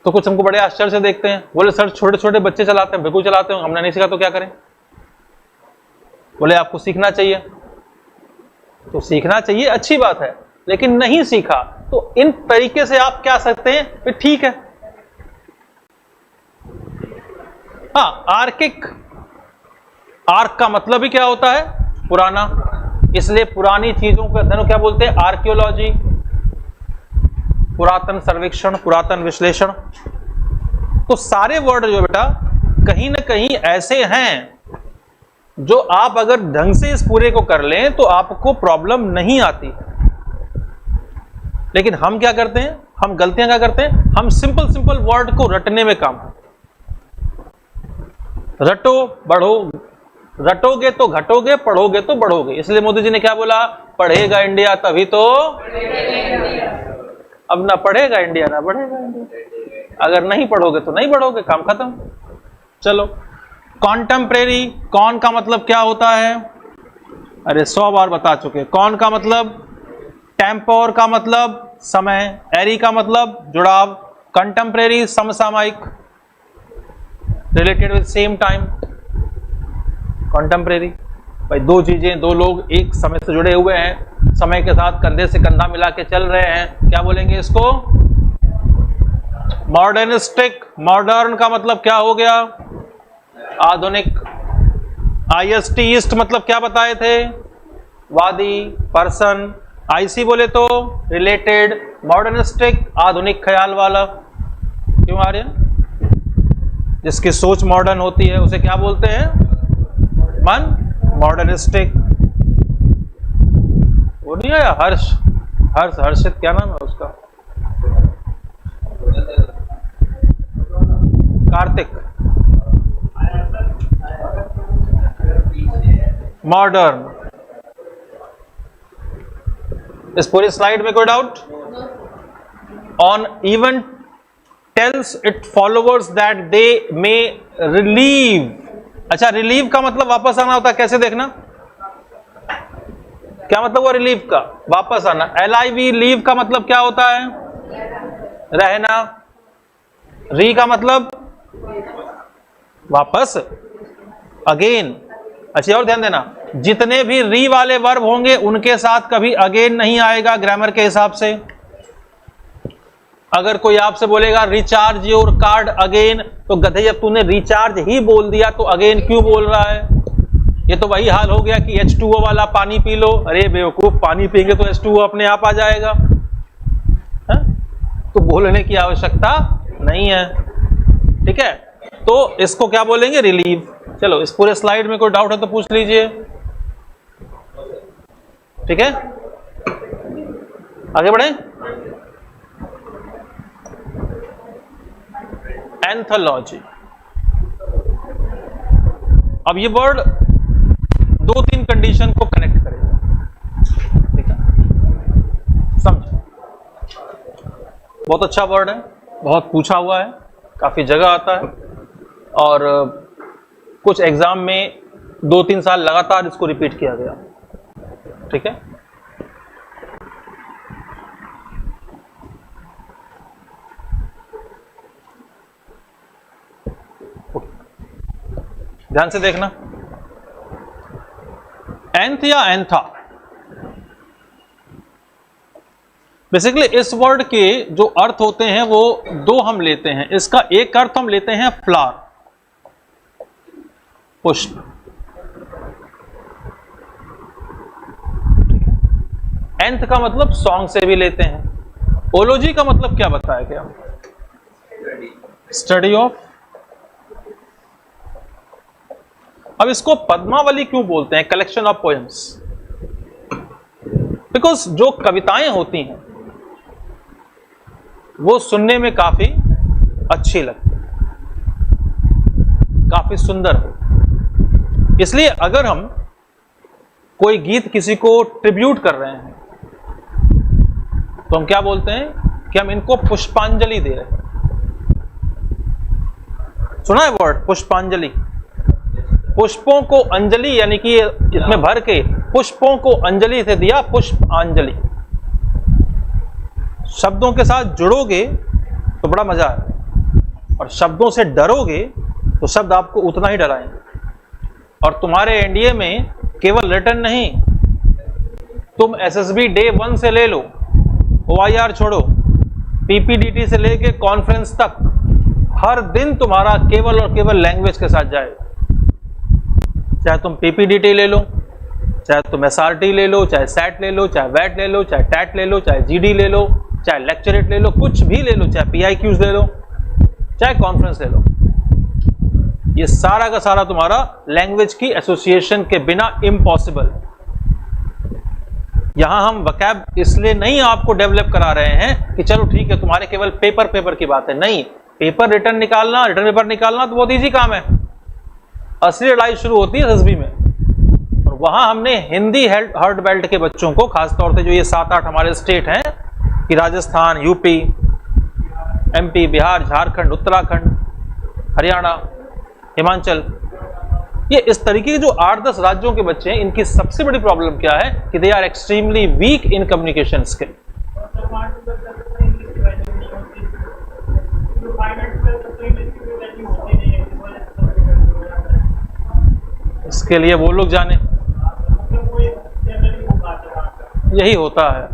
तो कुछ हमको बड़े आश्चर्य से देखते हैं, बोले सर छोटे छोटे बच्चे चलाते हैं, बिल्कुल चलाते हैं, हमने नहीं सीखा तो क्या करें? बोले आपको सीखना चाहिए। तो सीखना चाहिए, अच्छी बात है, लेकिन नहीं सीखा तो इन तरीके से आप क्या सकते हैं? फिर ठीक है। हाँ, आर्किक, आर्क का मतलब ही क्या होता है? पुराना। इसलिए पुरानी चीजों का अध्ययन क्या बोलते हैं? आर्कियोलॉजी, पुरातन सर्वेक्षण, पुरातन विश्लेषण। तो सारे वर्ड जो बेटा कहीं ना कहीं ऐसे हैं जो आप अगर ढंग से इस पूरे को कर लें तो आपको प्रॉब्लम नहीं आती। लेकिन हम क्या करते हैं? हम गलतियां क्या करते हैं? हम सिंपल सिंपल वर्ड को रटने में काम, रटो बढ़ो, रटोगे तो घटोगे, पढ़ोगे तो बढ़ोगे। इसलिए मोदी जी ने क्या बोला? पढ़ेगा इंडिया तभी तो। अब ना पढ़ेगा इंडिया ना बढ़ेगा इंडिया। अगर नहीं पढ़ोगे तो नहीं बढ़ोगे, काम खत्म। चलो, कॉन्टेम्परेरी, कॉन का मतलब क्या होता है? अरे 100 बार बता चुके। कॉन का मतलब, टेम्पोर का मतलब समय, एरी का मतलब जुड़ाव, कंटेम्परेरी समसामयिक, related with same time. Contemporary भाई दो चीजें, दो लोग एक समय से जुड़े हुए हैं, समय के साथ कंधे से कंधा मिला के चल रहे हैं, क्या बोलेंगे इसको? मॉडर्निस्टिक। मॉडर्न का मतलब क्या हो गया? आधुनिक। IST ईस्ट मतलब क्या बताए थे? वादी, पर्सन। IC बोले तो रिलेटेड। मॉडर्निस्टिक आधुनिक ख्याल वाला। क्यों आर्यन? जिसकी सोच मॉडर्न होती है उसे क्या बोलते हैं? मन। मॉडर्निस्टिक। वो नहीं आया हर्षित क्या नाम है उसका? कार्तिक। मॉडर्न। इस पूरी स्लाइड में कोई doubt? On even tells its followers that they may relieve। अच्छा, रिलीव का मतलब वापस आना होता है, कैसे देखना? क्या मतलब वो रिलीव का? वापस आना। LIV लीव का मतलब क्या होता है? रहना। री का मतलब वापस, अगेन। अच्छा, और ध्यान देना, जितने भी री वाले वर्ब होंगे उनके साथ कभी अगेन नहीं आएगा ग्रामर के हिसाब से। अगर कोई आपसे बोलेगा रिचार्ज योर कार्ड अगेन, तो गधे जब तूने रिचार्ज ही बोल दिया तो अगेन क्यों बोल रहा है? ये तो वही हाल हो गया कि H2O वाला पानी पी लो। अरे बेवकूफ, पानी पीएंगे तो H2O अपने आप आ जाएगा, है? तो बोलने की आवश्यकता नहीं है। ठीक है, तो इसको क्या बोलेंगे? रिलीव। चलो, इस पूरे स्लाइड में कोई डाउट है तो पूछ लीजिए। ठीक है, आगे बढ़े। एंथोलॉजी। अब ये वर्ड 2-3 कंडीशन को कनेक्ट करेगा। ठीक है, समझो, बहुत अच्छा वर्ड है, बहुत पूछा हुआ है, काफी जगह आता है और कुछ एग्जाम में 2-3 साल लगातार इसको रिपीट किया गया। ठीक है, ध्यान से देखना। एंथ या एंथा, बेसिकली इस वर्ड के जो अर्थ होते हैं वो 2 हम लेते हैं। इसका एक अर्थ हम लेते हैं फ्लावर, पुष्प। एंथ का मतलब सॉन्ग से भी लेते हैं। ओलॉजी का मतलब क्या बताया गया? Study of. अब इसको पद्मावली क्यों बोलते हैं? Collection of poems. बिकॉज जो कविताएं होती हैं वो सुनने में काफी अच्छी लगती, काफी सुंदर हो। इसलिए अगर हम कोई गीत किसी को ट्रिब्यूट कर रहे हैं तो हम क्या बोलते हैं कि हम इनको पुष्पांजलि दे रहे हैं। सुना है वर्ड पुष्पांजलि? पुष्पों को अंजलि, यानी कि इसमें भर के पुष्पों को अंजलि से दिया पुष्पांजलि। शब्दों के साथ जुड़ोगे तो बड़ा मजा है, और शब्दों से डरोगे तो शब्द आपको उतना ही डराएंगे। और तुम्हारे एनडीए में केवल रिटन नहीं, तुम SSB डे 1 से ले लो, OIR छोड़ो, PPDT से लेके कॉन्फ्रेंस तक, हर दिन तुम्हारा केवल और केवल लैंग्वेज के साथ जाएगा। चाहे तुम PPDT ले लो, चाहे तुम SRT ले लो, चाहे SAT ले लो, चाहे WAT ले लो, चाहे TAT ले लो, चाहे GD ले लो, चाहे लेक्चरेट ले लो, कुछ भी ले लो, चाहे PIQs ले लो, चाहे कॉन्फ्रेंस ले लो, ये सारा का सारा तुम्हारा लैंग्वेज की एसोसिएशन के बिना इम्पॉसिबल। यहां हम वकैब इसलिए नहीं आपको डेवलप करा रहे हैं कि चलो ठीक है तुम्हारे केवल पेपर की बात है। नहीं, पेपर रिटर्न पेपर निकालना तो बहुत ईजी काम है। असली लड़ाई शुरू होती है SSB में, और वहां हमने हिंदी हर्ड बेल्ट के बच्चों को, खासतौर से जो ये 7-8 हमारे स्टेट हैं कि राजस्थान, यूपी, MP, बिहार, झारखंड, उत्तराखंड, हरियाणा, हिमाचल, ये इस तरीके के जो 8-10 राज्यों के बच्चे हैं, इनकी सबसे बड़ी प्रॉब्लम क्या है कि they are extremely weak in communication skill. इसके लिए वो लोग जाने। यही होता है।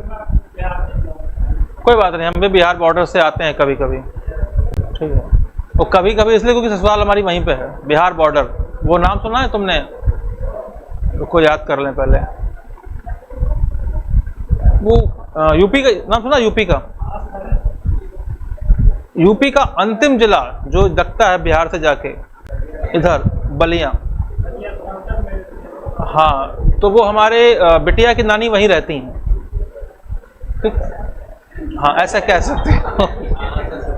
कोई बात नहीं, हम भी बिहार बॉर्डर से आते हैं कभी कभी, ठीक है। वो कभी कभी इसलिए क्योंकि ससुराल हमारी वहीं पे है, बिहार बॉर्डर। वो नाम सुना है तुमने? रुको याद कर लें पहले। वो यूपी का नाम सुना? यूपी का अंतिम जिला जो लगता है बिहार से जाके इधर बलिया। हाँ, तो वो हमारे बिटिया की नानी वहीं रहती हैं, ठीक। हाँ, ऐसा कह सकते हो,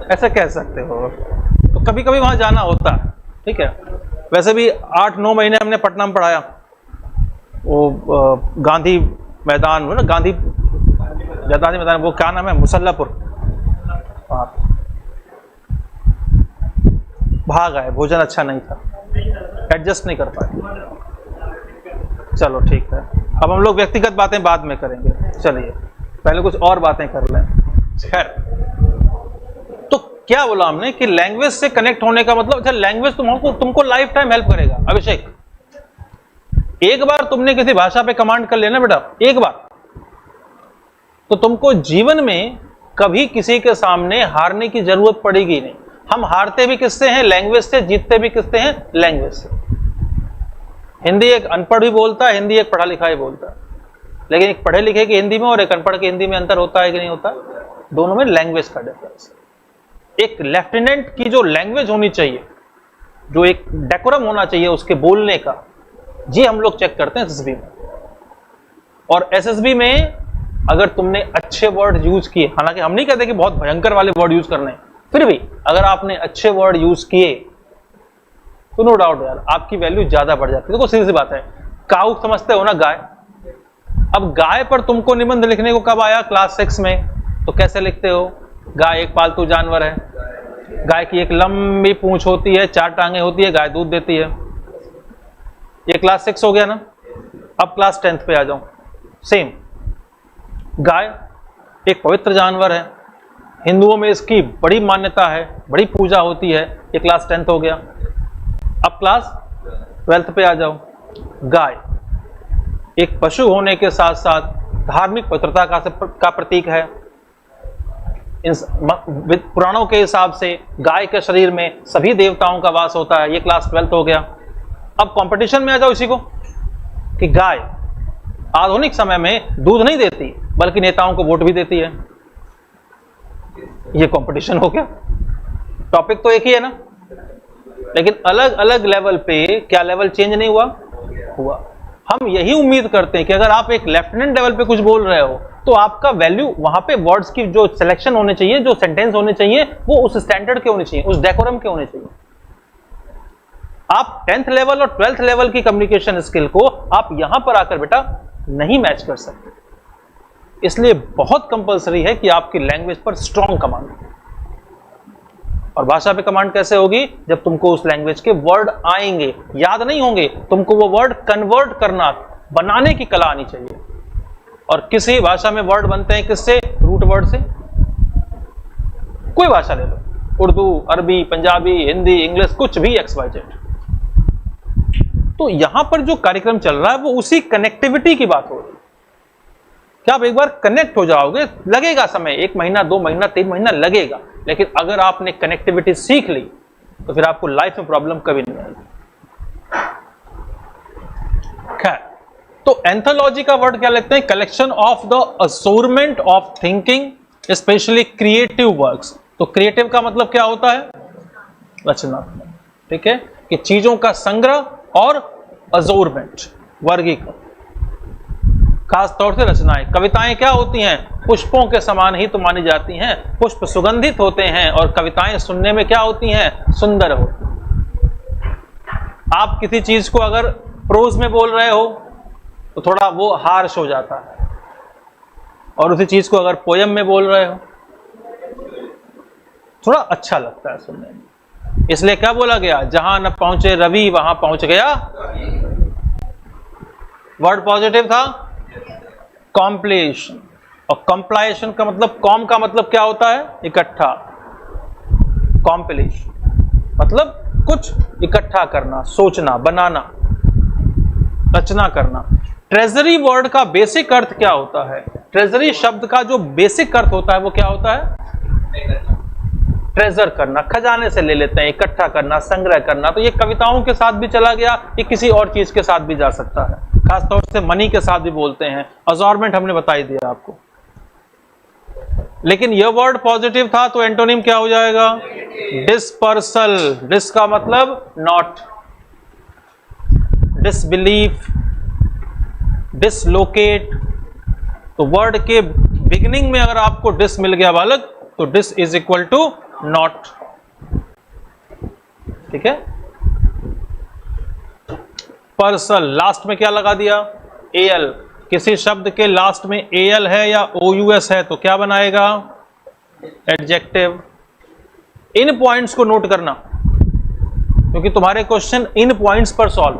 ऐसा कह सकते हो। तो कभी कभी वहां जाना होता है, ठीक है। वैसे भी 8-9 महीने हमने पटना में पढ़ाया। वो गांधी मैदान हो ना, गांधी मैदान, वो क्या नाम है, मुसल्लापुर। भाग आए, भोजन अच्छा नहीं था, एडजस्ट नहीं कर पाए। चलो ठीक है, अब हम लोग व्यक्तिगत बातें बाद में करेंगे। चलिए पहले कुछ और बातें कर लें। खैर, तो क्या बोला हमने कि लैंग्वेज से कनेक्ट होने का मतलब, अच्छा लैंग्वेज तुमको लाइफ टाइम हेल्प करेगा। अभिषेक, एक बार तुमने किसी भाषा पे कमांड कर लेना बेटा, एक बार, तो तुमको जीवन में कभी किसी के सामने हारने की जरूरत पड़ेगी नहीं। हम हारते भी किससे हैं? लैंग्वेज से। जीतते भी किससे हैं? लैंग्वेज से। हिंदी एक अनपढ़ भी बोलता है, हिंदी एक पढ़ा लिखा ही बोलता है, लेकिन एक पढ़े लिखे की हिंदी में और एक अनपढ़ की हिंदी में अंतर होता है कि नहीं होता? दोनों में लैंग्वेज का डिफरेंस। एक लेफ्टिनेंट की जो लैंग्वेज होनी चाहिए, जो एक डेकोरम होना चाहिए उसके बोलने का, जी हम लोग चेक करते हैं एसएसबी में। और एसएसबी में अगर तुमने अच्छे वर्ड यूज किए, हालांकि हम नहीं कहते कि बहुत भयंकर वाले वर्ड यूज करने, फिर भी अगर आपने अच्छे वर्ड यूज किए तो नो डाउट यार आपकी वैल्यू ज्यादा बढ़ जाती है। देखो सीधी सी बात है, काऊ समझते हो ना, गाय। अब गाय पर तुमको निबंध लिखने को कब आया? क्लास 6 में। तो कैसे लिखते हो? गाय एक पालतू जानवर है, गाय की एक लंबी पूंछ होती है, 4 टांगे होती है, गाय दूध देती है। ये क्लास 6 हो गया ना। अब क्लास 10th पे आ जाओ, सेम। गाय एक पवित्र जानवर है, हिंदुओं में इसकी बड़ी मान्यता है, बड़ी पूजा होती है। ये क्लास 10th हो गया। अब क्लास 12th पे आ जाओ। गाय एक पशु होने के साथ साथ धार्मिक पवित्रता का प्रतीक है। इन पुराणों के हिसाब से गाय के शरीर में सभी देवताओं का वास होता है। ये क्लास 12th हो गया। अब कंपटीशन में आ जाओ इसी को, कि गाय आधुनिक समय में दूध नहीं देती बल्कि नेताओं को वोट भी देती है। ये कंपटीशन हो गया। टॉपिक तो एक ही है ना, लेकिन अलग अलग लेवल पे क्या लेवल चेंज नहीं हुआ? हम यही उम्मीद करते हैं कि अगर आप एक लेफ्टिनेंट लेवल पे कुछ बोल रहे हो तो आपका वैल्यू वहां पे वर्ड्स की जो सिलेक्शन होने चाहिए, जो सेंटेंस होने चाहिए, वो उस स्टैंडर्ड के होने चाहिए, उस डेकोरम के होने चाहिए। आप 10th लेवल और 12th लेवल की कम्युनिकेशन स्किल को आप यहां पर आकर बेटा नहीं मैच कर सकते। इसलिए बहुत कंपलसरी है कि आपकी लैंग्वेज पर स्ट्रॉन्ग कमांड हो। और भाषा पे कमांड कैसे होगी? जब तुमको उस लैंग्वेज के वर्ड आएंगे, याद नहीं होंगे, तुमको वो वर्ड कन्वर्ट करना, बनाने की कला आनी चाहिए। और किसी भाषा में वर्ड बनते हैं किससे? रूट वर्ड से। कोई भाषा ले लो, उर्दू, अरबी, पंजाबी, हिंदी, इंग्लिश, कुछ भी, XYZ। तो यहां पर जो कार्यक्रम चल रहा है वो उसी कनेक्टिविटी की बात हो रही है। क्या आप एक बार कनेक्ट हो जाओगे, लगेगा समय, 1 महीना, 2 महीना, 3 महीना लगेगा, लेकिन अगर आपने कनेक्टिविटी सीख ली तो फिर आपको लाइफ में प्रॉब्लम कभी नहीं आएगी। खैर, तो एंथोलॉजी का वर्ड क्या लेते हैं? Collection of the assortment of thinking, specially creative works. तो क्रिएटिव का मतलब क्या होता है? रचनात्मक, ठीक है, कि चीजों का संग्रह और अजोरमेंट, वर्गीकरण, खास तौर से रचनाएं। कविताएं क्या होती हैं? पुष्पों के समान ही तो मानी जाती हैं। पुष्प सुगंधित होते हैं और कविताएं सुनने में क्या होती हैं? सुंदर होती हैं। आप किसी चीज को अगर प्रोज में बोल रहे हो तो थोड़ा वो हार्श हो जाता है, और उसी चीज को अगर पोयम में बोल रहे हो थोड़ा अच्छा लगता है सुनने में। इसलिए क्या बोला गया? जहां न पहुंचे रवि वहां पहुंच गया। वर्ड पॉजिटिव था, कॉम्प्लीशन। और कंप्लाइशन का मतलब, कॉम का मतलब क्या होता है? इकट्ठा। कॉम्पिलेशन मतलब कुछ इकट्ठा करना, सोचना, बनाना, रचना करना। ट्रेजरी वर्ड का बेसिक अर्थ क्या होता है? ट्रेजरी शब्द का जो बेसिक अर्थ होता है वो क्या होता है? ट्रेजर करना, खजाने से ले लेते हैं, इकट्ठा करना, संग्रह करना। तो ये कविताओं के साथ भी चला गया, ये किसी और चीज के साथ भी जा सकता है, खासतौर से मनी के साथ भी बोलते हैं। अजॉर्मेंट हमने बता ही दिया आपको। लेकिन यह वर्ड पॉजिटिव था तो एंटोनिम क्या हो जाएगा? डिस्पर्सल। डिस का मतलब नॉट, डिसबिलीफ, डिसलोकेट। तो वर्ड के बिगिनिंग में अगर आपको डिस मिल गया बालक तो dis is equal to not. ठीक है। पर्सल, लास्ट में क्या लगा दिया? एल। किसी शब्द के लास्ट में एल है या ओयूएस है तो क्या बनाएगा? एडजेक्टिव। इन पॉइंट्स को नोट करना क्योंकि तुम्हारे क्वेश्चन इन पॉइंट्स पर सॉल्व।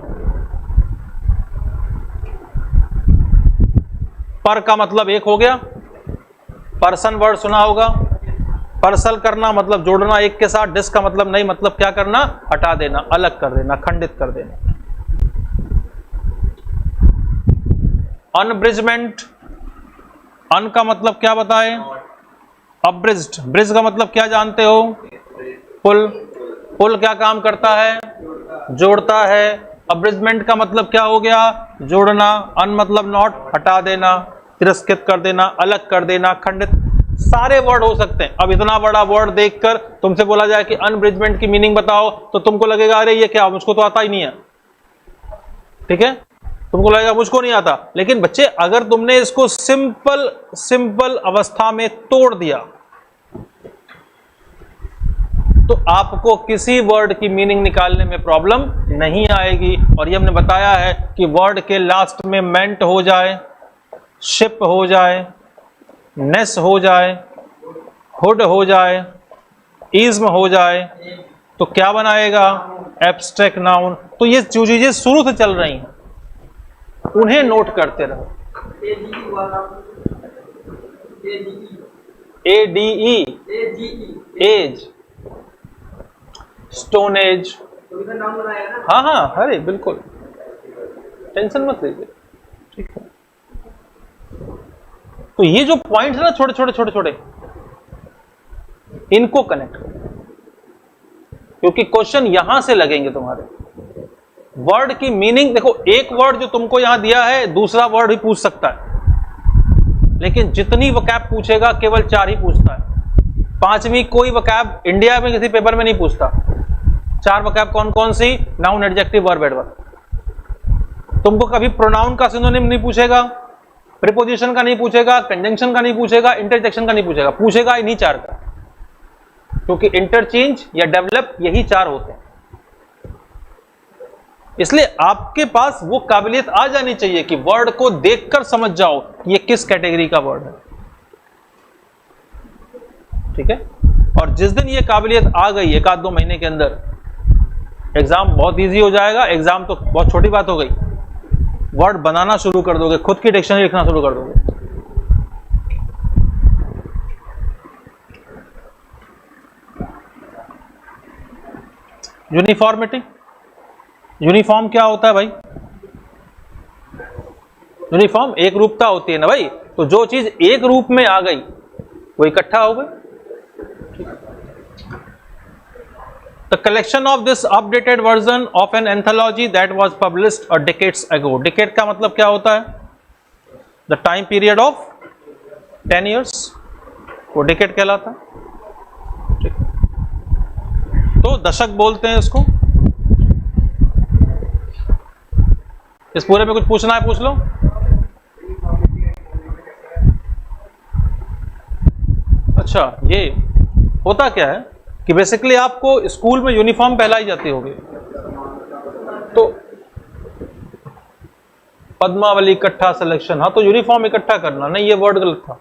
पर का मतलब एक हो गया, पर्सन वर्ड सुना होगा। पर्सल करना मतलब जोड़ना एक के साथ, डिस का मतलब नहीं, मतलब क्या करना? हटा देना, अलग कर देना, खंडित कर देना। अनब्रिजमेंट, अन का मतलब क्या बताएं? अब्रिज्ड। ब्रिज का मतलब क्या जानते हो? पुल। पुल क्या काम करता है? जोड़ता है। अब्रिजमेंट का मतलब क्या हो गया? जोड़ना। अन मतलब नॉट, हटा देना, तिरस्कृत कर देना, अलग कर देना, खंडित। सारे वर्ड हो सकते हैं। अब इतना बड़ा वर्ड देखकर तुमसे बोला जाए कि अनब्रिजमेंट की मीनिंग बताओ तो तुमको लगेगा अरे ये क्या, मुझको तो आता ही नहीं है। ठीक है, तुमको लगेगा मुझको नहीं आता। लेकिन बच्चे अगर तुमने इसको सिंपल अवस्था में तोड़ दिया तो आपको किसी वर्ड की मीनिंग निकालने में प्रॉब्लम नहीं आएगी। और ये हमने बताया है कि वर्ड के लास्ट में मेंट हो जाए, शिप हो जाए, नेस हो जाए, हुड हो जाए, इज्म हो जाए तो क्या बनाएगा? Abstract noun. तो ये जो चीजें शुरू से चल रही हैं उन्हें नोट करते रहो। ADE, age, stone age. हाँ हाँ, अरे बिल्कुल टेंशन मत लीजिए। ठीक है, तो ये जो पॉइंट्स है ना छोटे छोटे इनको कनेक्ट करो क्योंकि क्वेश्चन यहां से लगेंगे तुम्हारे। वर्ड की मीनिंग देखो, एक वर्ड जो तुमको यहां दिया है दूसरा वर्ड ही पूछ सकता है, लेकिन जितनी वकैब पूछेगा केवल 4 ही पूछता है। 5वीं कोई वकैब इंडिया में किसी पेपर में नहीं पूछता। 4 वकैब कौन कौन सी? Noun, adjective, verb, adverb. तुमको कभी प्रोनाउन का सिनोनिम नहीं पूछेगा, प्रीपोजिशन का नहीं पूछेगा, कंजंक्शन का नहीं पूछेगा, इंटरजेक्शन का नहीं पूछेगा। पूछेगा इन्हीं 4 का, क्योंकि इंटरचेंज या डेवलप यही 4 होते हैं। इसलिए आपके पास वो काबिलियत आ जानी चाहिए कि वर्ड को देखकर समझ जाओ कि ये किस कैटेगरी का वर्ड है। ठीक है, और जिस दिन ये काबिलियत आ गई 1-2 महीने के अंदर, एग्जाम बहुत इजी हो जाएगा। एग्जाम तो बहुत छोटी बात हो गई, वर्ड बनाना शुरू कर दोगे, खुद की डिक्शनरी लिखना शुरू कर दोगे। यूनिफॉर्मिटी, यूनिफॉर्म क्या होता है भाई? यूनिफॉर्म एक रूपता होती है ना भाई। तो जो चीज एक रूप में आ गई वो इकट्ठा हो गई। The collection of this updated version of an anthology that was published a decades ago. Decade का मतलब क्या होता है? The time period of 10 years, वो decade कहलाता है। ठीक, तो दशक बोलते हैं इसको। इस पूरे में कुछ पूछना है पूछ लो। अच्छा, ये होता क्या है कि बेसिकली आपको स्कूल में यूनिफॉर्म पहलाई जाती होगी, तो पद्मावली इकट्ठा सिलेक्शन, हाँ तो यूनिफॉर्म इकट्ठा करना नहीं, ये वर्ड गलत था।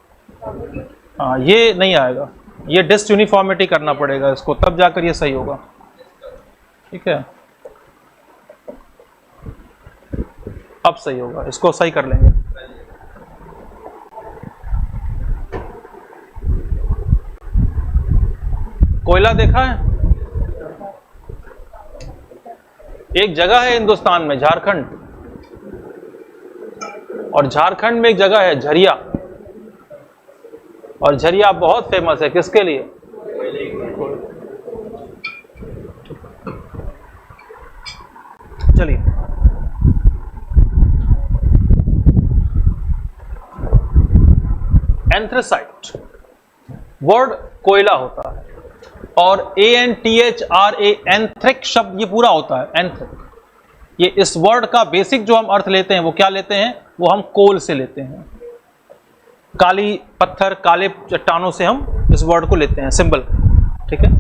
हाँ ये नहीं आएगा, ये डिस यूनिफॉर्मिटी करना पड़ेगा इसको, तब जाकर ये सही होगा। ठीक है, अब सही होगा, इसको सही कर लेंगे। कोयला देखा है? एक जगह है हिंदुस्तान में, झारखंड, और झारखंड में एक जगह है झरिया, और झरिया बहुत फेमस है किसके लिए? चलिए, एंथ्रेसाइट वर्ड कोयला होता है, और ANTHRA एंथ्रिक शब्द ये पूरा होता है एंथ्रिक। ये इस वर्ड का बेसिक जो हम अर्थ लेते हैं वो क्या लेते हैं? वो हम कोल से लेते हैं, काली पत्थर काले चट्टानों से हम इस वर्ड को लेते हैं सिंबल, ठीक है।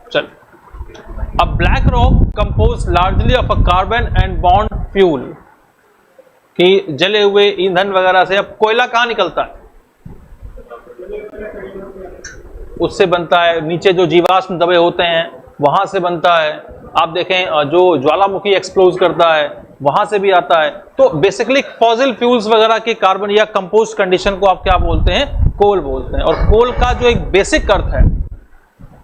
चल, अब black rock compose largely of a carbon and bond fuel, कि जले हुए ईंधन वगैरह से। अब कोयला कहां निकलता है? उससे बनता है, नीचे जो जीवाश्म दबे होते हैं वहां से बनता है। आप देखें जो ज्वालामुखी एक्सप्लोज करता है वहां से भी आता है। तो बेसिकली फॉसिल फ्यूल्स वगैरह के कार्बन या कंपोस्ट कंडीशन को आप क्या बोलते हैं? कोल बोलते हैं। और कोल का जो एक बेसिक अर्थ है,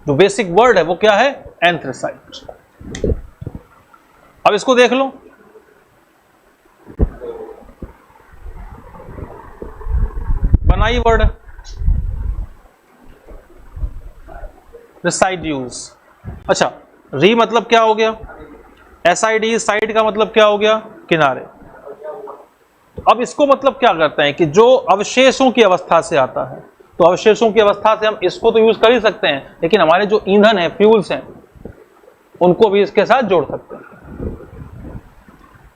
जो बेसिक वर्ड है वो क्या है? एंथ्रेसाइट। अब इसको देख लो, बनाई वर्ड है रेसाइड्यूज। अच्छा, री मतलब क्या हो गया? SID, साइड का मतलब क्या हो गया? किनारे। अब इसको मतलब क्या करते हैं कि जो अवशेषों की अवस्था से आता है, तो अवशेषों की अवस्था से हम इसको तो यूज कर ही सकते हैं, लेकिन हमारे जो ईंधन है, फ्यूल्स हैं, उनको भी इसके साथ जोड़ सकते हैं।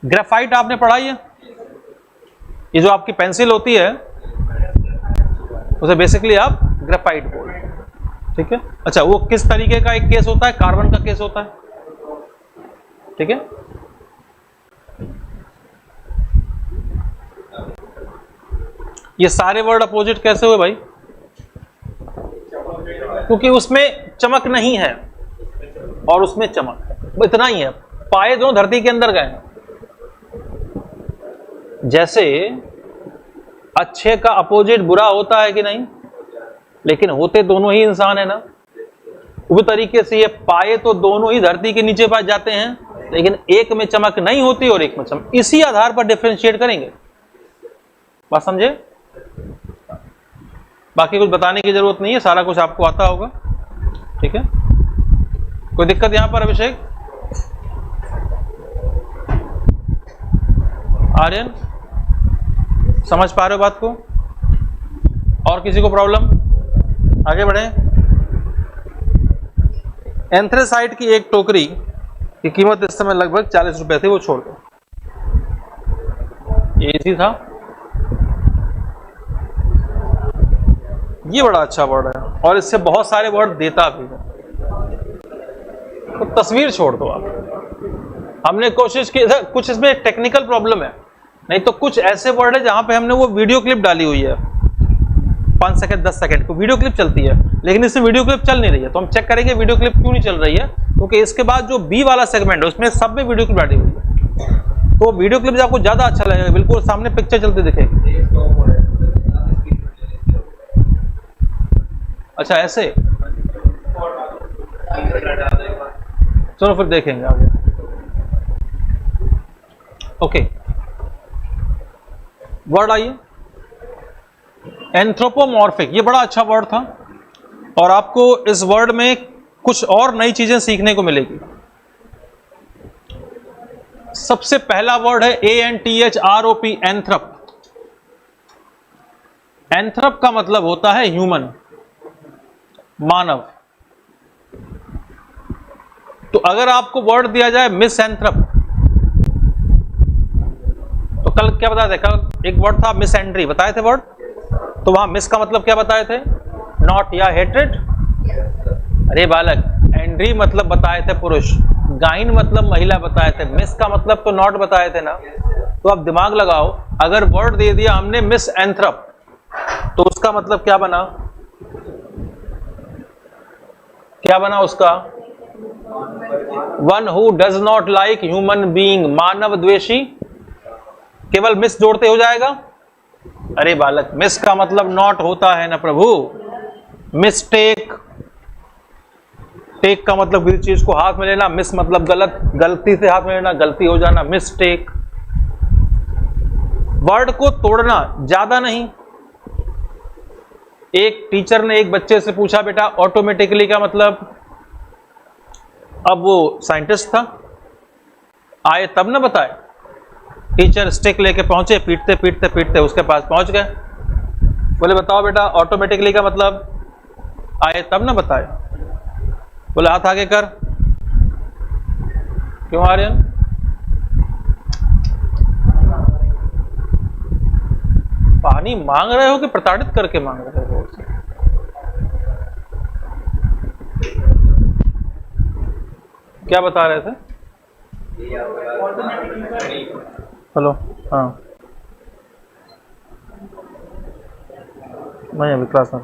ग्रेफाइट आपने पढ़ाई है, ये जो आपकी पेंसिल होती है उसे बेसिकली आप ग्रेफाइट बोलते हैं, ठीक है। अच्छा, वो किस तरीके का एक केस होता है? कार्बन का केस होता है, ठीक है। ये सारे वर्ड अपोजिट कैसे हुए भाई? क्योंकि उसमें चमक नहीं है और उसमें चमक है, वो इतना ही है। पाए दोनों धरती के अंदर गए। जैसे अच्छे का अपोजिट बुरा होता है कि नहीं? लेकिन होते दोनों ही इंसान है ना। उसी तरीके से ये पाए तो दोनों ही धरती के नीचे पाए जाते हैं, लेकिन एक में चमक नहीं होती और एक में चमक। इसी आधार पर डिफरेंशिएट करेंगे। बात समझे? बाकी कुछ बताने की जरूरत नहीं है, सारा कुछ आपको आता होगा, ठीक है। कोई दिक्कत यहां पर? अभिषेक, आर्यन, समझ पा रहे हो बात को? और किसी को प्रॉब्लम? आगे बढ़े। एंथ्रेसाइट की एक टोकरी की कीमत इस समय लगभग 40 रुपए थी, वो छोड़ दो। ये इजी था। ये बड़ा अच्छा वर्ड है और इससे बहुत सारे वर्ड देता भी है। तो तस्वीर छोड़ दो आप। हमने कोशिश की, कुछ इसमें टेक्निकल प्रॉब्लम है, नहीं तो कुछ ऐसे वर्ड है जहां पे हमने वो वीडियो क्लिप डाली हुई है, 5 सेकंड 10 सेकंड को वीडियो क्लिप चलती है, लेकिन इसमें वीडियो क्लिप चल नहीं रही है। तो हम चेक करेंगे वीडियो क्लिप क्यों नहीं चल रही है, क्योंकि इसके बाद जो बी वाला सेगमेंट है उसमें सब में वीडियो क्लिप डाली हुई है। तो वीडियो क्लिप आपको ज्यादा अच्छा लगेगा, बिल्कुल सामने पिक्चर चलती दिखेगी। अच्छा, ऐसे चलो फिर देखेंगे आगे। ओके, वर्ड आइए, एंथ्रोपोमॉर्फिक। ये बड़ा अच्छा वर्ड था और आपको इस वर्ड में कुछ और नई चीजें सीखने को मिलेगी। सबसे पहला वर्ड है ANTHROP, एंथ्रप। एंथ्रप का मतलब होता है ह्यूमन, मानव। तो अगर आपको वर्ड दिया जाए मिसएंथ्रप, तो कल क्या बताए थे? कल एक वर्ड था मिसएंट्री, बताए थे वर्ड। तो वहां मिस का मतलब क्या बताए थे? नॉट या हेट्रेड। अरे बालक, एंड्री मतलब बताए थे पुरुष, गाइन मतलब महिला बताए थे, मिस का मतलब तो नॉट बताए थे ना। तो अब दिमाग लगाओ, अगर वर्ड दे दिया हमने मिसएंथ्रप, तो उसका मतलब क्या बना? क्या बना उसका? One who does not like human being, मानव द्वेषी। केवल मिस जोड़ते हो जाएगा। अरे बालक, मिस का मतलब नॉट होता है ना प्रभु, मिस्टेक। टेक का मतलब किसी चीज को हाथ में लेना, मिस मतलब गलत, गलती से हाथ में लेना, गलती हो जाना, मिस्टेक। वर्ड को तोड़ना, ज्यादा नहीं। एक टीचर ने एक बच्चे से पूछा, बेटा ऑटोमेटिकली का मतलब, अब वो साइंटिस्ट था, आए तब ना बताए। टीचर स्टिक लेके पहुंचे, पीटते पीटते पीटते उसके पास पहुंच गए, बोले बताओ बेटा ऑटोमेटिकली का मतलब, आए तब ना बताए। बोले हाथ आगे कर। क्यों आर्यन? पानी मांग रहे हो कि प्रताड़ित करके मांग रहे हो? क्या बता रहे थे? हेलो, हाँ मैं अभी क्लास में।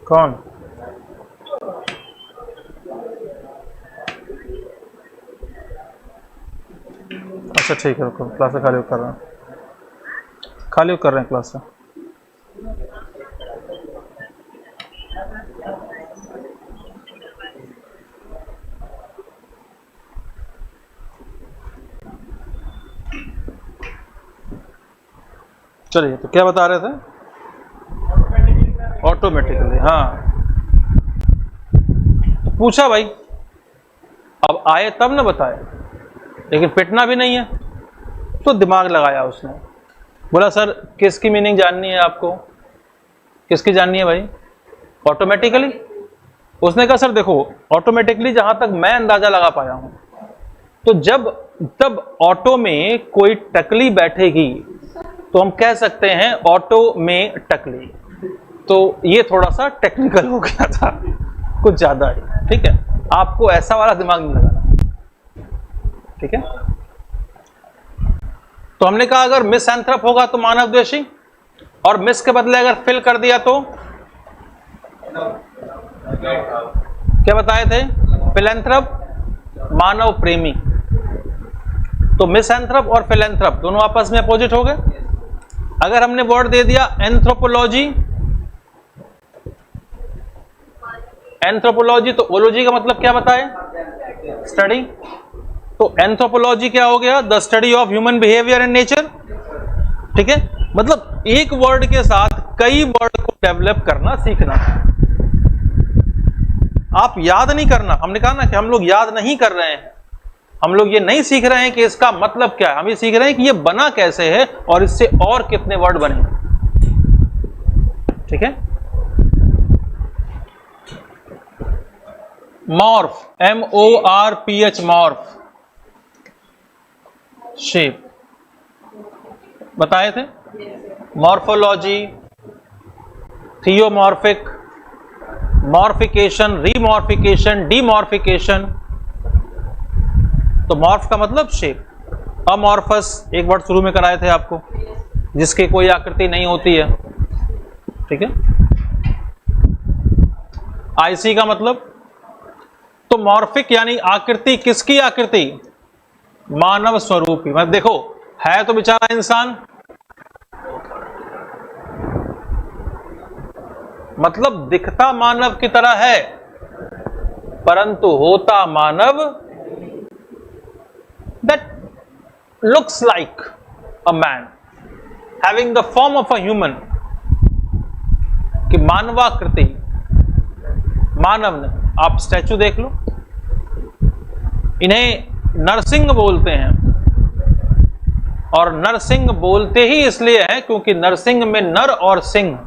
कौन? अच्छा ठीक है, रुको, क्लास से खाली कर रहे हैं, खाली कर रहे हैं क्लास से। चलिए, तो क्या बता रहे थे? ऑटोमेटिकली, हाँ। तो पूछा भाई, अब आए तब ना बताए, लेकिन पिटना भी नहीं है, तो दिमाग लगाया उसने। बोला सर किसकी मीनिंग जाननी है आपको? किसकी जाननी है भाई? ऑटोमेटिकली। उसने कहा सर देखो, ऑटोमेटिकली जहां तक मैं अंदाजा लगा पाया हूं, तो तब ऑटो में कोई टकली बैठेगी तो हम कह सकते हैं ऑटो में टकली। तो ये थोड़ा सा टेक्निकल हो गया था, कुछ ज्यादा ही, ठीक है। आपको ऐसा वाला दिमाग नहीं लगाना, ठीक है। तो हमने कहा अगर मिसएंथ्रोप होगा तो मानवद्वेषी, और मिस के बदले अगर फिल कर दिया तो क्या बताए थे? फिलैंथ्रोप, मानव प्रेमी। तो मिसएंथ्रोप और फिलैंथ्रोप दोनों आपस में अपोजिट हो गए। अगर हमने वर्ड दे दिया एंथ्रोपोलॉजी, एंथ्रोपोलॉजी, तो ओलॉजी का मतलब क्या बताए? स्टडी। तो एंथ्रोपोलॉजी क्या हो गया? The study of human behaviour and nature, ठीक है। मतलब एक वर्ड के साथ कई वर्ड को डेवलप करना सीखना। आप याद नहीं करना, हमने कहा ना कि हम लोग याद नहीं कर रहे हैं, हम लोग ये नहीं सीख रहे हैं कि इसका मतलब क्या है, हम ये सीख रहे हैं कि ये बना कैसे है और इससे और कितने वर्ड बने, ठीक है। मॉर्फ, MORPH, मॉर्फ, शेप बताए थे। मॉर्फोलॉजी, थियोमॉर्फिक, मॉर्फिकेशन, रीमॉर्फिकेशन, डीमॉर्फिकेशन। तो मॉर्फ का मतलब शेप। अमॉर्फस एक वर्ड शुरू में कराए थे आपको, जिसकी कोई आकृति नहीं होती है, ठीक है। आईसी का मतलब, तो मॉर्फिक यानी आकृति, किसकी आकृति? मानव स्वरूपी। मतलब देखो, है तो बेचारा इंसान, मतलब दिखता मानव की तरह है, परंतु होता मानव, that looks like a man having the form of a human, कि मानवाकृति, मानव ने। आप स्टैचू देख लो, इन्हें नरसिंह बोलते हैं, और नरसिंह बोलते ही इसलिए है क्योंकि नरसिंह में नर और सिंह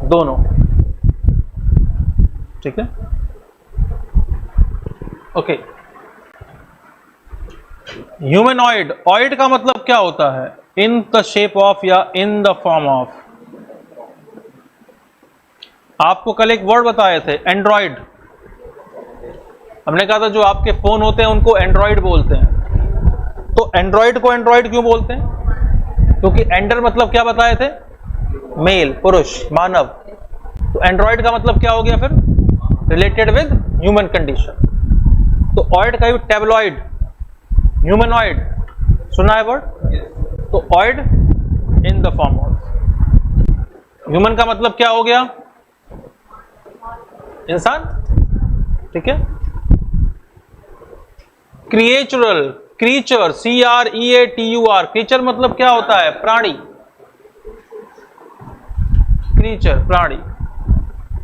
दोनों, ठीक है। ओके, ह्यूमनॉइड, ऑइड का मतलब क्या होता है? इन द शेप ऑफ या इन द फॉर्म ऑफ। आपको कल एक वर्ड बताए थे, एंड्रॉइड। हमने कहा था जो आपके फोन होते हैं उनको एंड्रॉइड बोलते हैं। तो एंड्रॉइड को एंड्रॉइड क्यों बोलते हैं? क्योंकि एंडर मतलब क्या बताए थे? मेल, पुरुष, मानव। तो एंड्रॉइड का मतलब क्या हो गया फिर? Related with human condition. तो ऑइड का भी टेबलॉइड, ह्यूमनॉइड, सुना है वर्ड? तो oid in the form of. Human का मतलब क्या हो गया? इंसान, ठीक है। क्रिएचुरल, क्रीचर, CREATUR, क्रीचर मतलब क्या होता है? प्राणी, क्रीचर प्राणी,